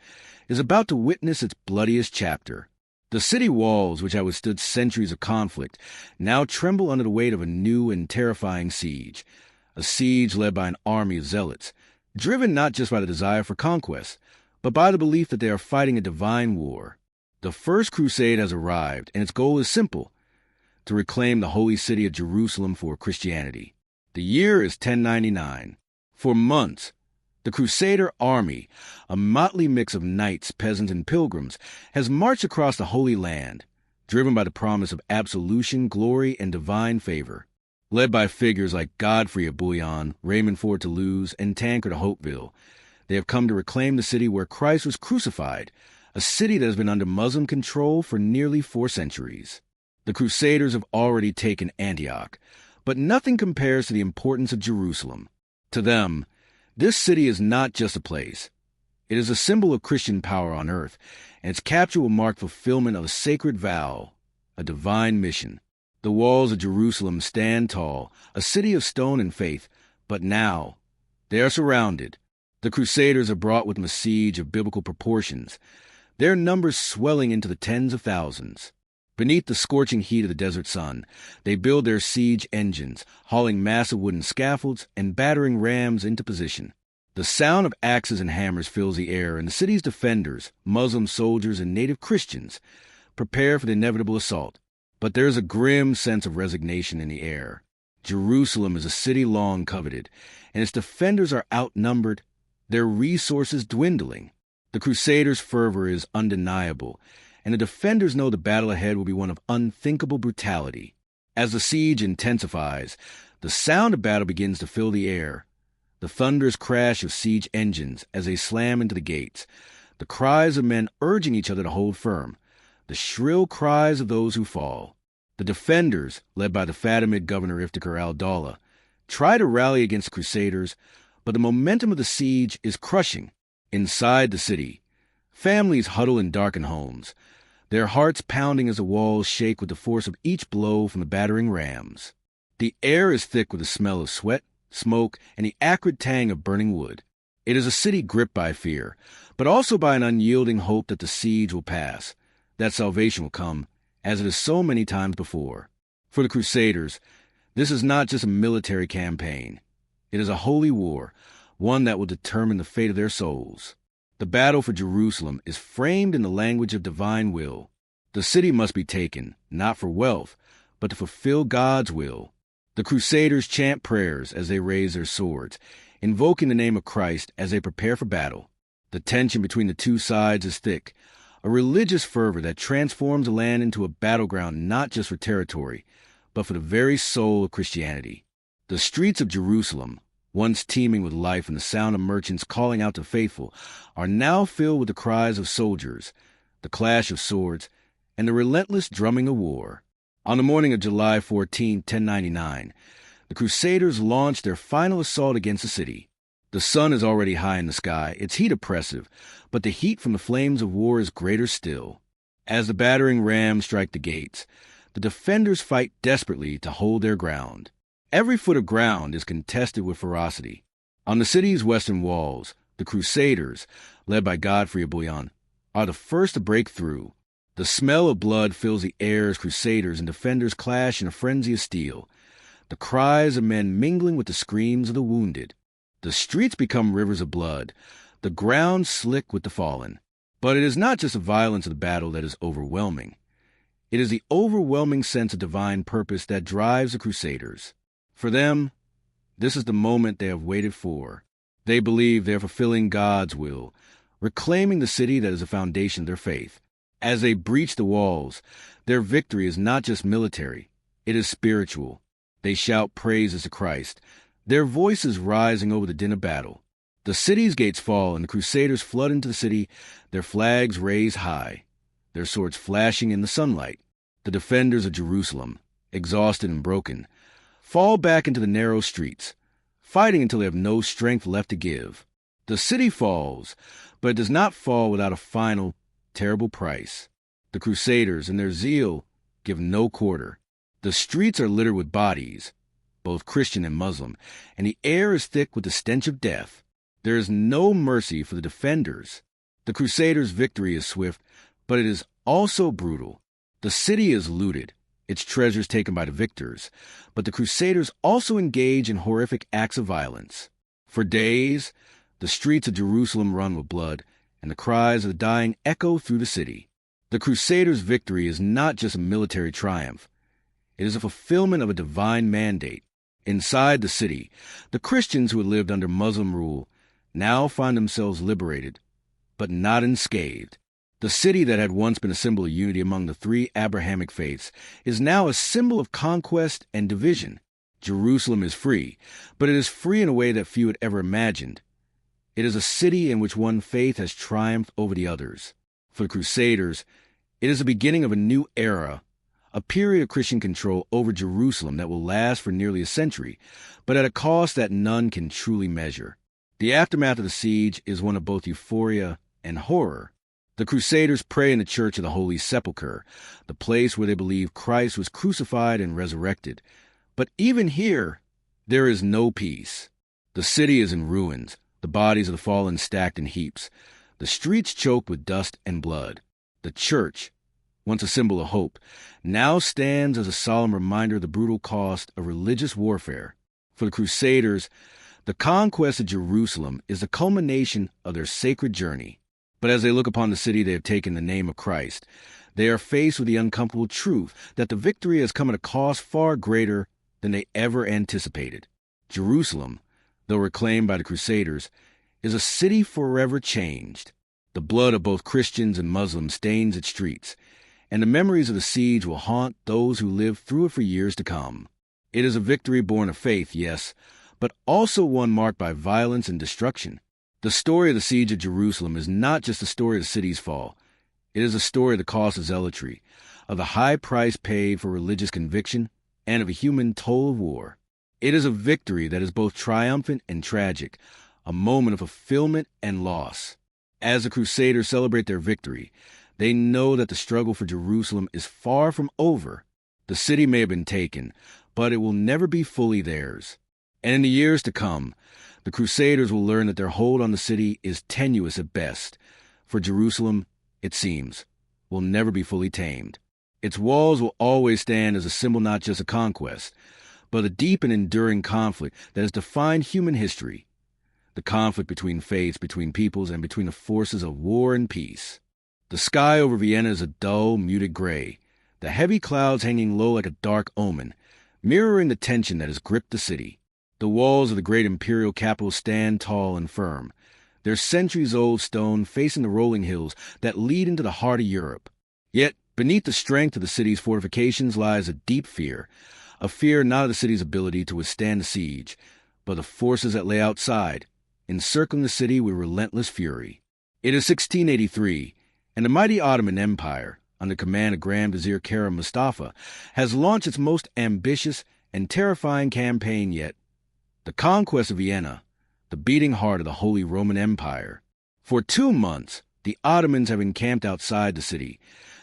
is about to witness its bloodiest chapter. The city walls, which had withstood centuries of conflict, now tremble under the weight of a new and terrifying siege, a siege led by an army of zealots, driven not just by the desire for conquest, but by the belief that they are fighting a divine war. The First Crusade has arrived, and its goal is simple: to reclaim the holy city of Jerusalem for Christianity. The year is 1099. For months, the Crusader army, a motley mix of knights, peasants, and pilgrims, has marched across the Holy Land, driven by the promise of absolution, glory, and divine favor. Led by figures like Godfrey of Bouillon, Raymond Fort Toulouse, and Tancred of Hauteville, they have come to reclaim the city where Christ was crucified, a city that has been under Muslim control for nearly 4 centuries. The Crusaders have already taken Antioch, but nothing compares to the importance of Jerusalem. To them, this city is not just a place. It is a symbol of Christian power on earth, and its capture will mark fulfillment of a sacred vow, a divine mission. The walls of Jerusalem stand tall, a city of stone and faith, but now they are surrounded. The Crusaders are brought with them a siege of biblical proportions, their numbers swelling into the tens of thousands. Beneath the scorching heat of the desert sun, they build their siege engines, hauling massive wooden scaffolds and battering rams into position. The sound of axes and hammers fills the air, and the city's defenders, Muslim soldiers and native Christians, prepare for the inevitable assault. But there is a grim sense of resignation in the air. Jerusalem is a city long coveted, and its defenders are outnumbered, their resources dwindling. The Crusaders' fervor is undeniable, and the defenders know the battle ahead will be one of unthinkable brutality. As the siege intensifies, the sound of battle begins to fill the air. The thunderous crash of siege engines as they slam into the gates, the cries of men urging each other to hold firm, the shrill cries of those who fall. The defenders, led by the Fatimid governor Iftikhar al-Dawla, try to rally against the Crusaders, but the momentum of the siege is crushing. Inside the city, families huddle in darkened homes, their hearts pounding as the walls shake with the force of each blow from the battering rams. The air is thick with the smell of sweat, smoke, and the acrid tang of burning wood. It is a city gripped by fear, but also by an unyielding hope that the siege will pass, that salvation will come, as it has so many times before. For the Crusaders, this is not just a military campaign. It is a holy war, one that will determine the fate of their souls. The battle for Jerusalem is framed in the language of divine will. The city must be taken, not for wealth, but to fulfill God's will. The Crusaders chant prayers as they raise their swords, invoking the name of Christ as they prepare for battle. The tension between the two sides is thick, a religious fervor that transforms the land into a battleground not just for territory, but for the very soul of Christianity. The streets of Jerusalem, once teeming with life and the sound of merchants calling out to faithful, are now filled with the cries of soldiers, the clash of swords, and the relentless drumming of war. On the morning of July 14, 1099, the Crusaders launched their final assault against the city. The sun is already high in the sky, its heat oppressive, but the heat from the flames of war is greater still. As the battering rams strike the gates, the defenders fight desperately to hold their ground. Every foot of ground is contested with ferocity. On the city's western walls, the Crusaders, led by Godfrey of Bouillon, are the first to break through. The smell of blood fills the air as Crusaders and defenders clash in a frenzy of steel, the cries of men mingling with the screams of the wounded. The The streets become rivers of blood, the ground slick with the fallen. But it is not just the violence of the battle that is overwhelming. It is the overwhelming sense of divine purpose that drives the Crusaders. For them, this is the moment they have waited for. They believe they are fulfilling God's will, reclaiming the city that is the foundation of their faith. As they breach the walls, their victory is not just military, it is spiritual. They shout praises to Christ, their voices rising over the din of battle. The city's gates fall, and the Crusaders flood into the city, their flags raised high, their swords flashing in the sunlight. The defenders of Jerusalem, exhausted and broken, fall back into the narrow streets, fighting until they have no strength left to give. The city falls, but it does not fall without a final, terrible price. The Crusaders, in their zeal, give no quarter. The streets are littered with bodies, both Christian and Muslim, and the air is thick with the stench of death. There is no mercy for the defenders. The Crusaders' victory is swift, but it is also brutal. The city is looted, its treasures taken by the victors, but the Crusaders also engage in horrific acts of violence. For days, the streets of Jerusalem run with blood, and the cries of the dying echo through the city. The Crusaders' victory is not just a military triumph. It is a fulfillment of a divine mandate. Inside the city, the Christians who had lived under Muslim rule now find themselves liberated, but not unscathed. The city that had once been a symbol of unity among the three Abrahamic faiths is now a symbol of conquest and division. Jerusalem is free, but it is free in a way that few had ever imagined. It is a city in which one faith has triumphed over the others. For the Crusaders, it is the beginning of a new era, a period of Christian control over Jerusalem that will last for nearly a century, but at a cost that none can truly measure. The aftermath of the siege is one of both euphoria and horror. The Crusaders pray in the Church of the Holy Sepulchre, the place where they believe Christ was crucified and resurrected. But even here, there is no peace. The city is in ruins, the bodies of the fallen stacked in heaps, the streets choked with dust and blood. The church, once a symbol of hope, now stands as a solemn reminder of the brutal cost of religious warfare. For the Crusaders, the conquest of Jerusalem is the culmination of their sacred journey. But as they look upon the city they have taken the name of Christ, they are faced with the uncomfortable truth that the victory has come at a cost far greater than they ever anticipated. Jerusalem, though reclaimed by the Crusaders, is a city forever changed. The blood of both Christians and Muslims stains its streets, and the memories of the siege will haunt those who live through it for years to come. It is a victory born of faith, yes, but also one marked by violence and destruction. The story of the siege of Jerusalem is not just the story of the city's fall. It is a story of the cost of zealotry, of the high price paid for religious conviction, and of a human toll of war. It is a victory that is both triumphant and tragic, a moment of fulfillment and loss. As the Crusaders celebrate their victory, they know that the struggle for Jerusalem is far from over. The city may have been taken, but it will never be fully theirs. And in the years to come, the Crusaders will learn that their hold on the city is tenuous at best, for Jerusalem, it seems, will never be fully tamed. Its walls will always stand as a symbol not just of conquest, but a deep and enduring conflict that has defined human history. The conflict between faiths, between peoples, and between the forces of war and peace. The sky over Vienna is a dull, muted gray, the heavy clouds hanging low like a dark omen, mirroring the tension that has gripped the city. The walls of the great imperial capital stand tall and firm, their centuries-old stone facing the rolling hills that lead into the heart of Europe. Yet, beneath the strength of the city's fortifications lies a deep fear, a fear not of the city's ability to withstand the siege, but the forces that lay outside, encircling the city with relentless fury. It is 1683, and the mighty Ottoman Empire, under command of Grand Vizier Kara Mustafa, has launched its most ambitious and terrifying campaign yet. The conquest of Vienna, the beating heart of the Holy Roman Empire. For 2 months, the Ottomans have encamped outside the city,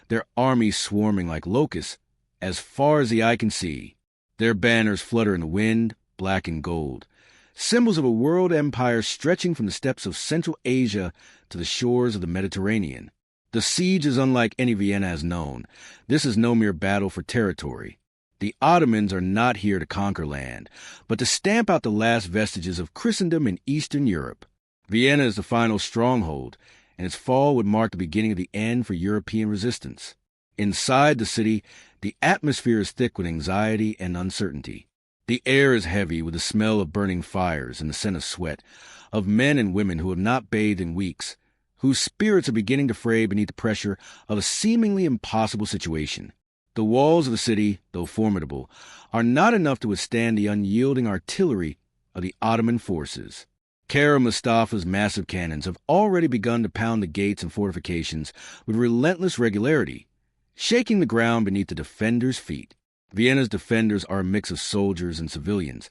their armies swarming like locusts as far as the eye can see. Their banners flutter in the wind, black and gold, symbols of a world empire stretching from the steppes of Central Asia to the shores of the Mediterranean. The siege is unlike any Vienna has known. This is no mere battle for territory. The Ottomans are not here to conquer land, but to stamp out the last vestiges of Christendom in Eastern Europe. Vienna is the final stronghold, and its fall would mark the beginning of the end for European resistance. Inside the city, the atmosphere is thick with anxiety and uncertainty. The air is heavy with the smell of burning fires and the scent of sweat, of men and women who have not bathed in weeks, whose spirits are beginning to fray beneath the pressure of a seemingly impossible situation. The walls of the city, though formidable, are not enough to withstand the unyielding artillery of the Ottoman forces. Kara Mustafa's massive cannons have already begun to pound the gates and fortifications with relentless regularity, shaking the ground beneath the defenders' feet. Vienna's defenders are a mix of soldiers and civilians,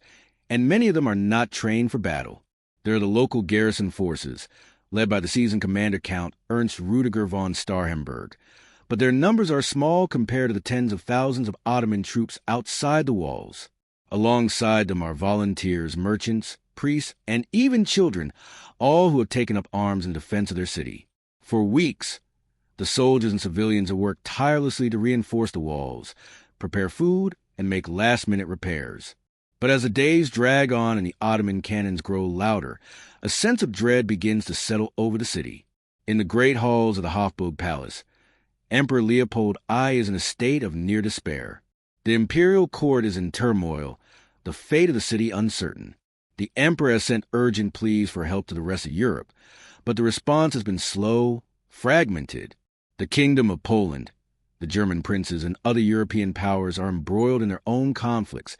and many of them are not trained for battle. There are the local garrison forces, led by the seasoned commander Count Ernst Rudiger von Starhemberg, but their numbers are small compared to the tens of thousands of Ottoman troops outside the walls. Alongside them are volunteers, merchants, priests, and even children, all who have taken up arms in defense of their city. For weeks, the soldiers and civilians have worked tirelessly to reinforce the walls, prepare food, and make last-minute repairs. But as the days drag on and the Ottoman cannons grow louder, a sense of dread begins to settle over the city. In the great halls of the Hofburg Palace, Emperor Leopold I is in a state of near despair. The imperial court is in turmoil, the fate of the city uncertain. The emperor has sent urgent pleas for help to the rest of Europe, but the response has been slow, fragmented. The Kingdom of Poland, the German princes, and other European powers are embroiled in their own conflicts,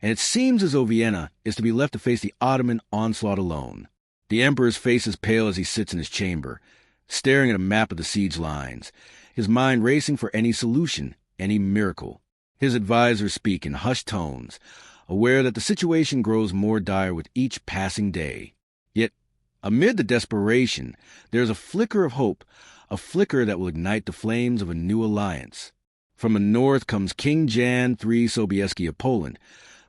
and it seems as though Vienna is to be left to face the Ottoman onslaught alone. The emperor's face is pale as he sits in his chamber, staring at a map of the siege lines, his mind racing for any solution, any miracle. His advisors speak in hushed tones, aware that the situation grows more dire with each passing day. Yet, amid the desperation, there is a flicker of hope, a flicker that will ignite the flames of a new alliance. From the north comes King Jan III Sobieski of Poland,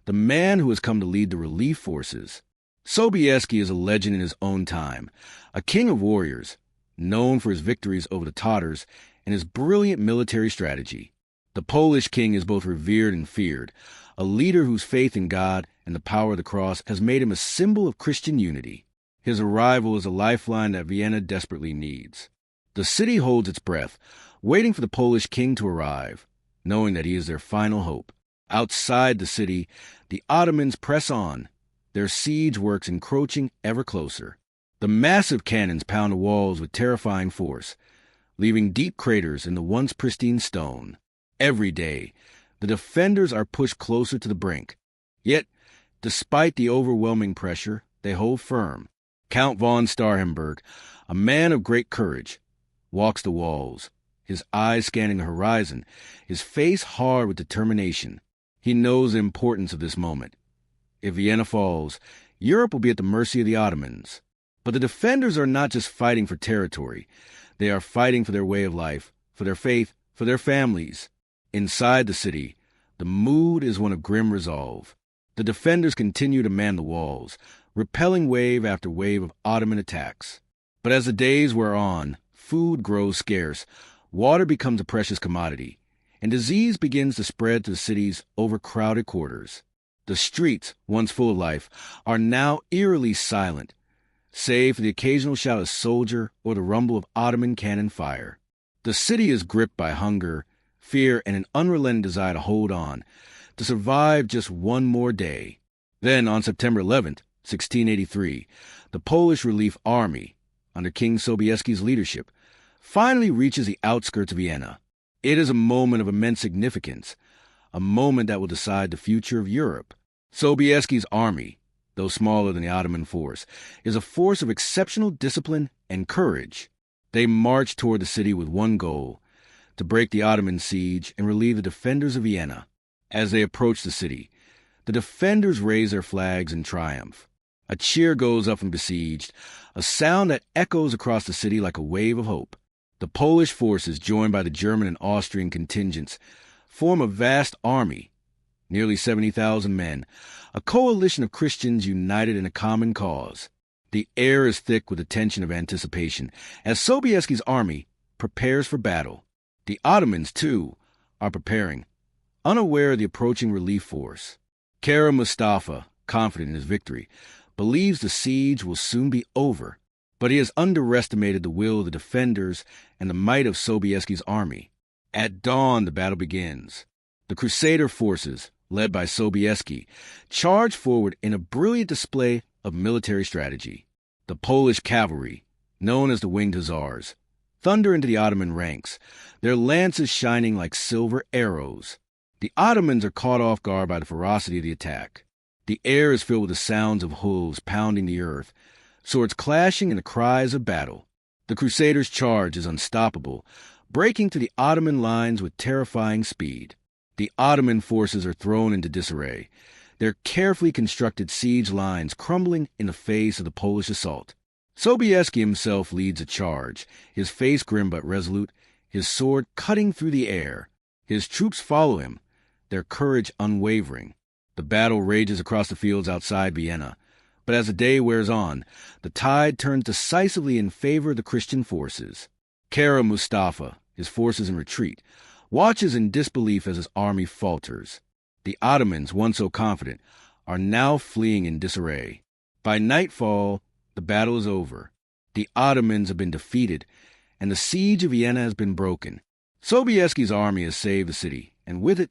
the man who has come to lead the relief forces. Sobieski is a legend in his own time, a king of warriors, known for his victories over the Tatars and his brilliant military strategy. The Polish king is both revered and feared, a leader whose faith in God and the power of the cross has made him a symbol of Christian unity. His arrival is a lifeline that Vienna desperately needs. The city holds its breath, waiting for the Polish king to arrive, knowing that he is their final hope. Outside the city, the Ottomans press on, their siege works encroaching ever closer. The massive cannons pound the walls with terrifying force, leaving deep craters in the once pristine stone. Every day, the defenders are pushed closer to the brink. Yet, despite the overwhelming pressure, they hold firm. Count von Starhemberg, a man of great courage, walks the walls, his eyes scanning the horizon, his face hard with determination. He knows the importance of this moment. If Vienna falls, Europe will be at the mercy of the Ottomans. But the defenders are not just fighting for territory. They are fighting for their way of life, for their faith, for their families. Inside the city, the mood is one of grim resolve. The defenders continue to man the walls, repelling wave after wave of Ottoman attacks. But as the days wear on, food grows scarce, water becomes a precious commodity, and disease begins to spread to the city's overcrowded quarters. The streets, once full of life, are now eerily silent, save for the occasional shout of soldier or the rumble of Ottoman cannon fire. The city is gripped by hunger, fear, and an unrelenting desire to hold on, to survive just one more day. Then, on September 11th, 1683, the Polish Relief Army, under King Sobieski's leadership, finally reaches the outskirts of Vienna. It is a moment of immense significance, a moment that will decide the future of Europe. Sobieski's army, though smaller than the Ottoman force, is a force of exceptional discipline and courage. They march toward the city with one goal: to break the Ottoman siege and relieve the defenders of Vienna. As they approach the city, the defenders raise their flags in triumph. A cheer goes up from besieged, a sound that echoes across the city like a wave of hope. The Polish forces, joined by the German and Austrian contingents, form a vast army, nearly 70,000 men, a coalition of Christians united in a common cause. The air is thick with the tension of anticipation as Sobieski's army prepares for battle. The Ottomans, too, are preparing, unaware of the approaching relief force. Kara Mustafa, confident in his victory, believes the siege will soon be over, but he has underestimated the will of the defenders and the might of Sobieski's army. At dawn, the battle begins. The Crusader forces, led by Sobieski, charge forward in a brilliant display of military strategy. The Polish cavalry, known as the Winged Hussars, thunder into the Ottoman ranks, their lances shining like silver arrows. The Ottomans are caught off guard by the ferocity of the attack. The air is filled with the sounds of hooves pounding the earth, swords clashing and the cries of battle. The Crusaders' charge is unstoppable, breaking through the Ottoman lines with terrifying speed. The Ottoman forces are thrown into disarray, their carefully constructed siege lines crumbling in the face of the Polish assault. Sobieski himself leads a charge, his face grim but resolute, his sword cutting through the air. His troops follow him, their courage unwavering. The battle rages across the fields outside Vienna, but as the day wears on, the tide turns decisively in favor of the Christian forces. Kara Mustafa, his forces in retreat, watches in disbelief as his army falters. The Ottomans, once so confident, are now fleeing in disarray. By nightfall, the battle is over. The Ottomans have been defeated, and the siege of Vienna has been broken. Sobieski's army has saved the city, and with it,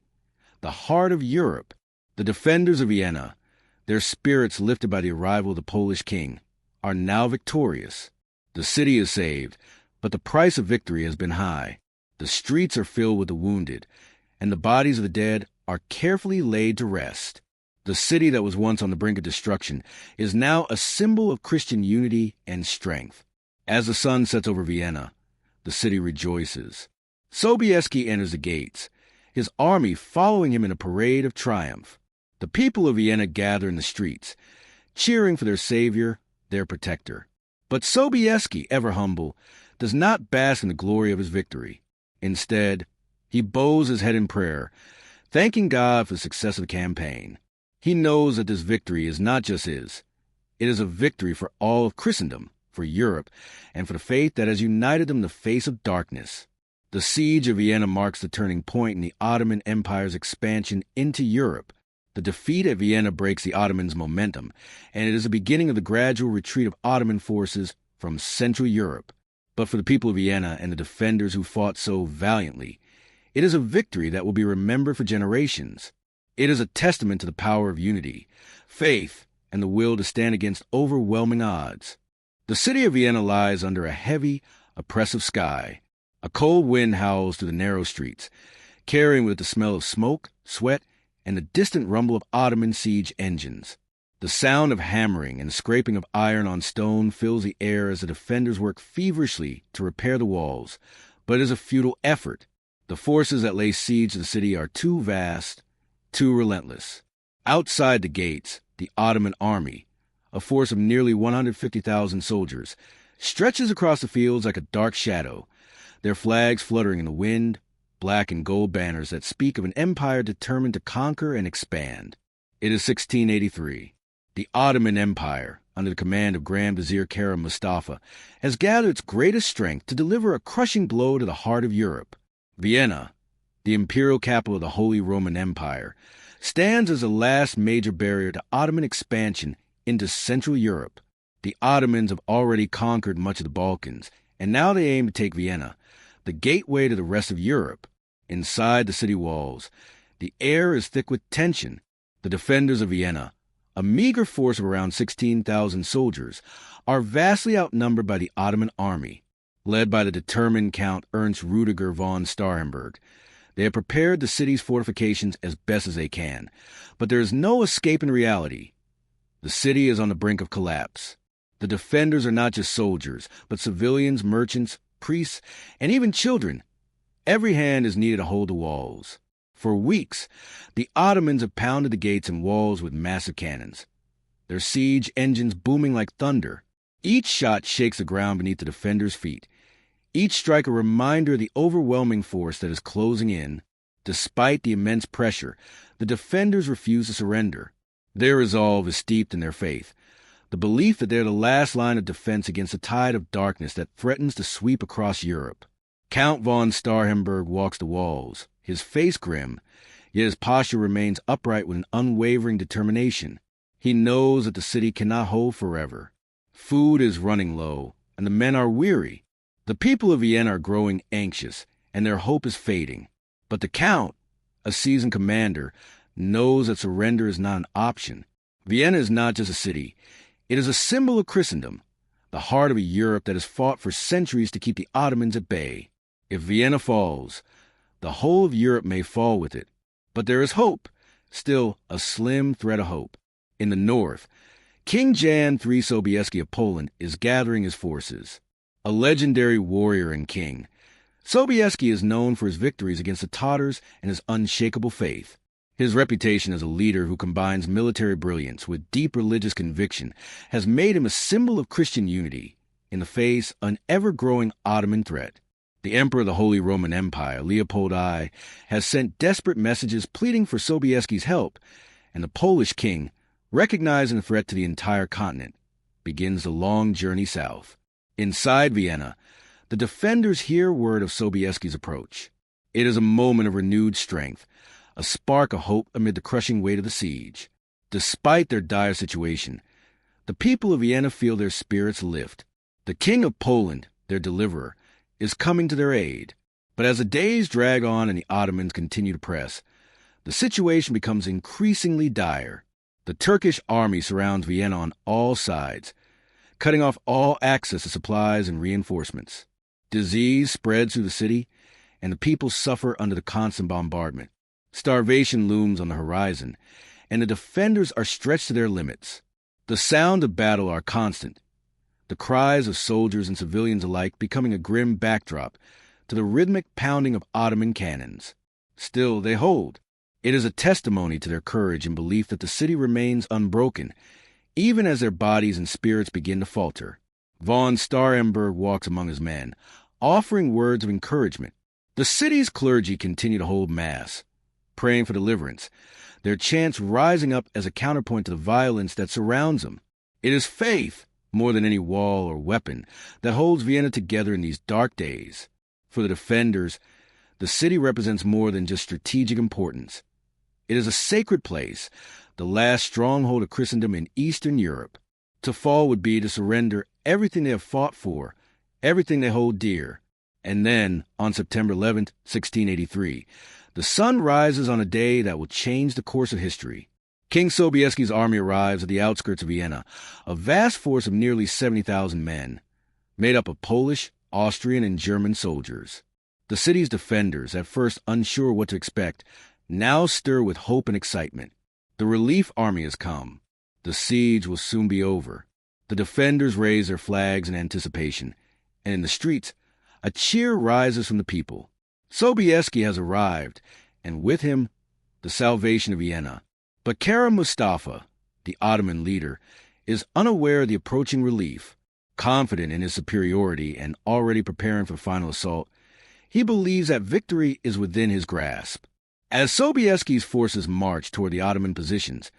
the heart of Europe. The defenders of Vienna, their spirits lifted by the arrival of the Polish king, are now victorious. The city is saved, but the price of victory has been high. The streets are filled with the wounded, and the bodies of the dead are carefully laid to rest. The city that was once on the brink of destruction is now a symbol of Christian unity and strength. As the sun sets over Vienna, the city rejoices. Sobieski enters the gates, his army following him in a parade of triumph. The people of Vienna gather in the streets, cheering for their savior, their protector. But Sobieski, ever humble, does not bask in the glory of his victory. Instead, he bows his head in prayer, thanking God for the success of the campaign. He knows that this victory is not just his. It is a victory for all of Christendom, for Europe, and for the faith that has united them in the face of darkness. The siege of Vienna marks the turning point in the Ottoman Empire's expansion into Europe. The defeat at Vienna breaks the Ottomans' momentum, and it is the beginning of the gradual retreat of Ottoman forces from Central Europe. But for the people of Vienna and the defenders who fought so valiantly, it is a victory that will be remembered for generations. It is a testament to the power of unity, faith, and the will to stand against overwhelming odds. The city of Vienna lies under a heavy, oppressive sky. A cold wind howls through the narrow streets, carrying with it the smell of smoke, sweat, and the distant rumble of Ottoman siege engines. The sound of hammering and scraping of iron on stone fills the air as the defenders work feverishly to repair the walls, but it is a futile effort. The forces that lay siege to the city are too vast, too relentless. Outside the gates, the Ottoman army, a force of nearly 150,000 soldiers, stretches across the fields like a dark shadow, their flags fluttering in the wind, black and gold banners that speak of an empire determined to conquer and expand. It is 1683. The Ottoman Empire, under the command of Grand Vizier Kara Mustafa, has gathered its greatest strength to deliver a crushing blow to the heart of Europe. Vienna, the imperial capital of the Holy Roman Empire, stands as the last major barrier to Ottoman expansion into Central Europe. The Ottomans have already conquered much of the Balkans, and now they aim to take Vienna, the gateway to the rest of Europe. Inside the city walls, the air is thick with tension. The defenders of Vienna, a meager force of around 16,000 soldiers, are vastly outnumbered by the Ottoman army. Led by the determined Count Ernst Rudiger von Starhemberg, they have prepared the city's fortifications as best as they can, but there is no escaping reality. The city is on the brink of collapse. The defenders are not just soldiers, but civilians, merchants, priests, and even children. Every hand is needed to hold the walls. For weeks, the Ottomans have pounded the gates and walls with massive cannons, their siege engines booming like thunder. Each shot shakes the ground beneath the defenders' feet, each strike a reminder of the overwhelming force that is closing in. Despite the immense pressure, the defenders refuse to surrender. Their resolve is steeped in their faith, the belief that they're the last line of defense against a tide of darkness that threatens to sweep across Europe. Count von Starhemberg walks the walls, his face grim, Yet his posture remains upright with an unwavering determination. He knows that the city cannot hold forever. Food is running low, and the men are weary. The people of Vienna are growing anxious, and their hope is fading. But the Count, a seasoned commander, knows that surrender is not an option. Vienna is not just a city. It is a symbol of Christendom, the heart of a Europe that has fought for centuries to keep the Ottomans at bay. If Vienna falls, the whole of Europe may fall with it. But there is hope, still a slim thread of hope. In the north, King Jan III Sobieski of Poland is gathering his forces. A legendary warrior and king, Sobieski is known for his victories against the Tatars and his unshakable faith. His reputation as a leader who combines military brilliance with deep religious conviction has made him a symbol of Christian unity in the face of an ever-growing Ottoman threat. The Emperor of the Holy Roman Empire, Leopold I, has sent desperate messages pleading for Sobieski's help, and the Polish king, recognizing the threat to the entire continent, begins the long journey south. Inside Vienna, the defenders hear word of Sobieski's approach. It is a moment of renewed strength, a spark of hope amid the crushing weight of the siege. Despite their dire situation, the people of Vienna feel their spirits lift. The King of Poland, their deliverer, is coming to their aid. But as the days drag on and the Ottomans continue to press, the situation becomes increasingly dire. The Turkish army surrounds Vienna on all sides, cutting off all access to supplies and reinforcements. Disease spreads through the city, and the people suffer under the constant bombardment. Starvation looms on the horizon, and the defenders are stretched to their limits. The sound of battle are constant, the cries of soldiers and civilians alike becoming a grim backdrop to the rhythmic pounding of Ottoman cannons. Still, they hold. It is a testimony to their courage and belief that the city remains unbroken, even as their bodies and spirits begin to falter. Von Starhemberg walks among his men, offering words of encouragement. The city's clergy continue to hold Mass, praying for deliverance, their chants rising up as a counterpoint to the violence that surrounds them. It is faith, more than any wall or weapon, that holds Vienna together in these dark days. For the defenders, the city represents more than just strategic importance. It is a sacred place, the last stronghold of Christendom in Eastern Europe. To fall would be to surrender everything they have fought for, everything they hold dear. And then, on September 11th, 1683, the sun rises on a day that will change the course of history. King Sobieski's army arrives at the outskirts of Vienna, a vast force of nearly 70,000 men, made up of Polish, Austrian, and German soldiers. The city's defenders, at first unsure what to expect, now stir with hope and excitement. The relief army has come. The siege will soon be over. The defenders raise their flags in anticipation, and in the streets, a cheer rises from the people. Sobieski has arrived, and with him, the salvation of Vienna. But Kara Mustafa, the Ottoman leader, is unaware of the approaching relief. Confident in his superiority and already preparing for the final assault, he believes that victory is within his grasp. As Sobieski's forces march toward the Ottoman positions,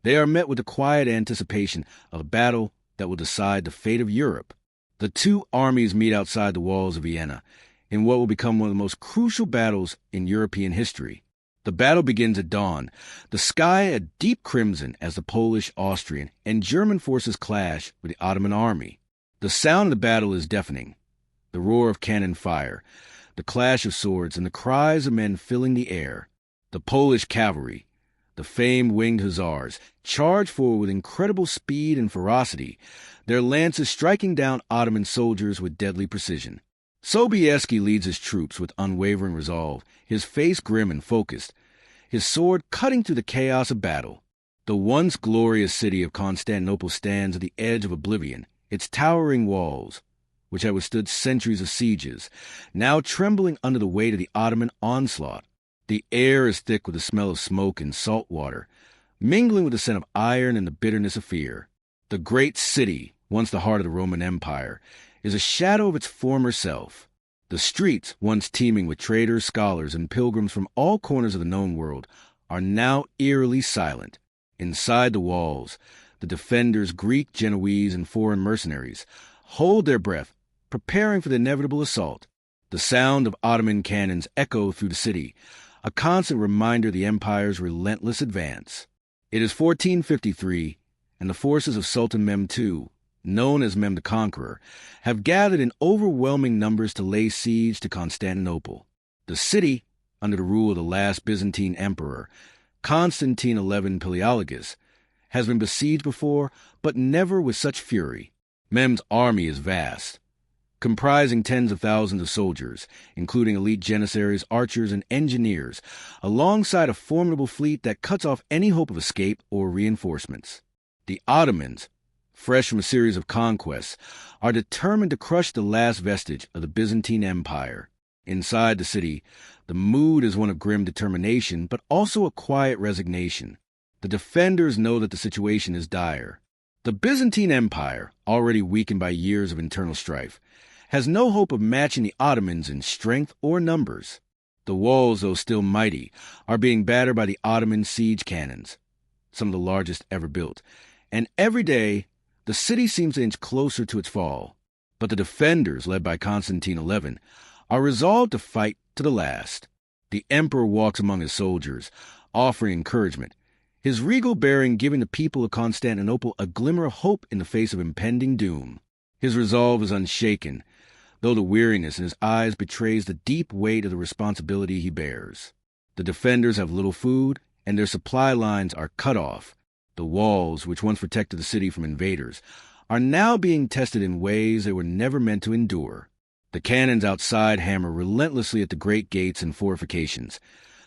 they are met with the quiet anticipation of a battle that will decide the fate of Europe. The two armies meet outside the walls of Vienna in what will become one of the most crucial battles in European history. The battle begins at dawn, the sky a deep crimson as the Polish, Austrian, and German forces clash with the Ottoman army. The sound of the battle is deafening. The roar of cannon fire, the clash of swords, and the cries of men filling the air. The Polish cavalry, the famed winged hussars, charge forward with incredible speed and ferocity, their lances striking down Ottoman soldiers with deadly precision. Sobieski leads his troops with unwavering resolve, his face grim and focused, his sword cutting through the chaos of battle. The once glorious city of Constantinople stands at the edge of oblivion, its towering walls, which had withstood centuries of sieges, now trembling under the weight of the Ottoman onslaught. The air is thick with the smell of smoke and salt water, mingling with the scent of iron and the bitterness of fear. The great city, once the heart of the Roman Empire, is a shadow of its former self. The streets, once teeming with traders, scholars, and pilgrims from all corners of the known world, are now eerily silent. Inside the walls, the defenders, Greek, Genoese, and foreign mercenaries, hold their breath, preparing for the inevitable assault. The sound of Ottoman cannons echo through the city, a constant reminder of the empire's relentless advance. It is 1453, and the forces of Sultan Mehmed II, known as Mehmed the Conqueror, have gathered in overwhelming numbers to lay siege to Constantinople. The city, under the rule of the last Byzantine emperor, Constantine XI Palaeologus, has been besieged before, but never with such fury. Mehmed's army is vast, comprising tens of thousands of soldiers, including elite janissaries, archers, and engineers, alongside a formidable fleet that cuts off any hope of escape or reinforcements. The Ottomans, fresh from a series of conquests, are determined to crush the last vestige of the Byzantine Empire. Inside the city, the mood is one of grim determination, but also a quiet resignation. The defenders know that the situation is dire. The Byzantine Empire, already weakened by years of internal strife, has no hope of matching the Ottomans in strength or numbers. The walls, though still mighty, are being battered by the Ottoman siege cannons, some of the largest ever built, and every day the city seems to inch closer to its fall. But the defenders, led by Constantine XI, are resolved to fight to the last. The emperor walks among his soldiers, offering encouragement, his regal bearing giving the people of Constantinople a glimmer of hope in the face of impending doom. His resolve is unshaken, though the weariness in his eyes betrays the deep weight of the responsibility he bears. The defenders have little food, and their supply lines are cut off. The walls, which once protected the city from invaders, are now being tested in ways they were never meant to endure. The cannons outside hammer relentlessly at the great gates and fortifications,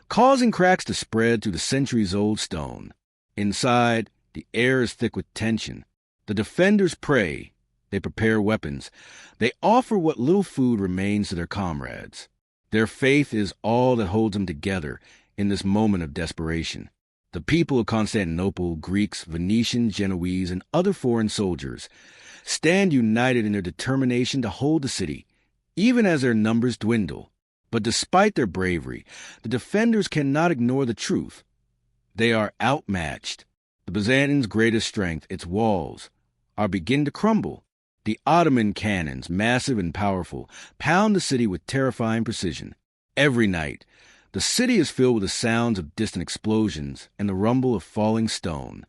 causing cracks to spread through the centuries-old stone. Inside, the air is thick with tension. The defenders pray. They prepare weapons. They offer what little food remains to their comrades. Their faith is all that holds them together in this moment of desperation. The people of Constantinople, Greeks, Venetians, Genoese, and other foreign soldiers, stand united in their determination to hold the city, even as their numbers dwindle. But despite their bravery, the defenders cannot ignore the truth. They are outmatched. The Byzantines' greatest strength, its walls, are beginning to crumble. The Ottoman cannons, massive and powerful, pound the city with terrifying precision. Every night, the city is filled with the sounds of distant explosions and the rumble of falling stone.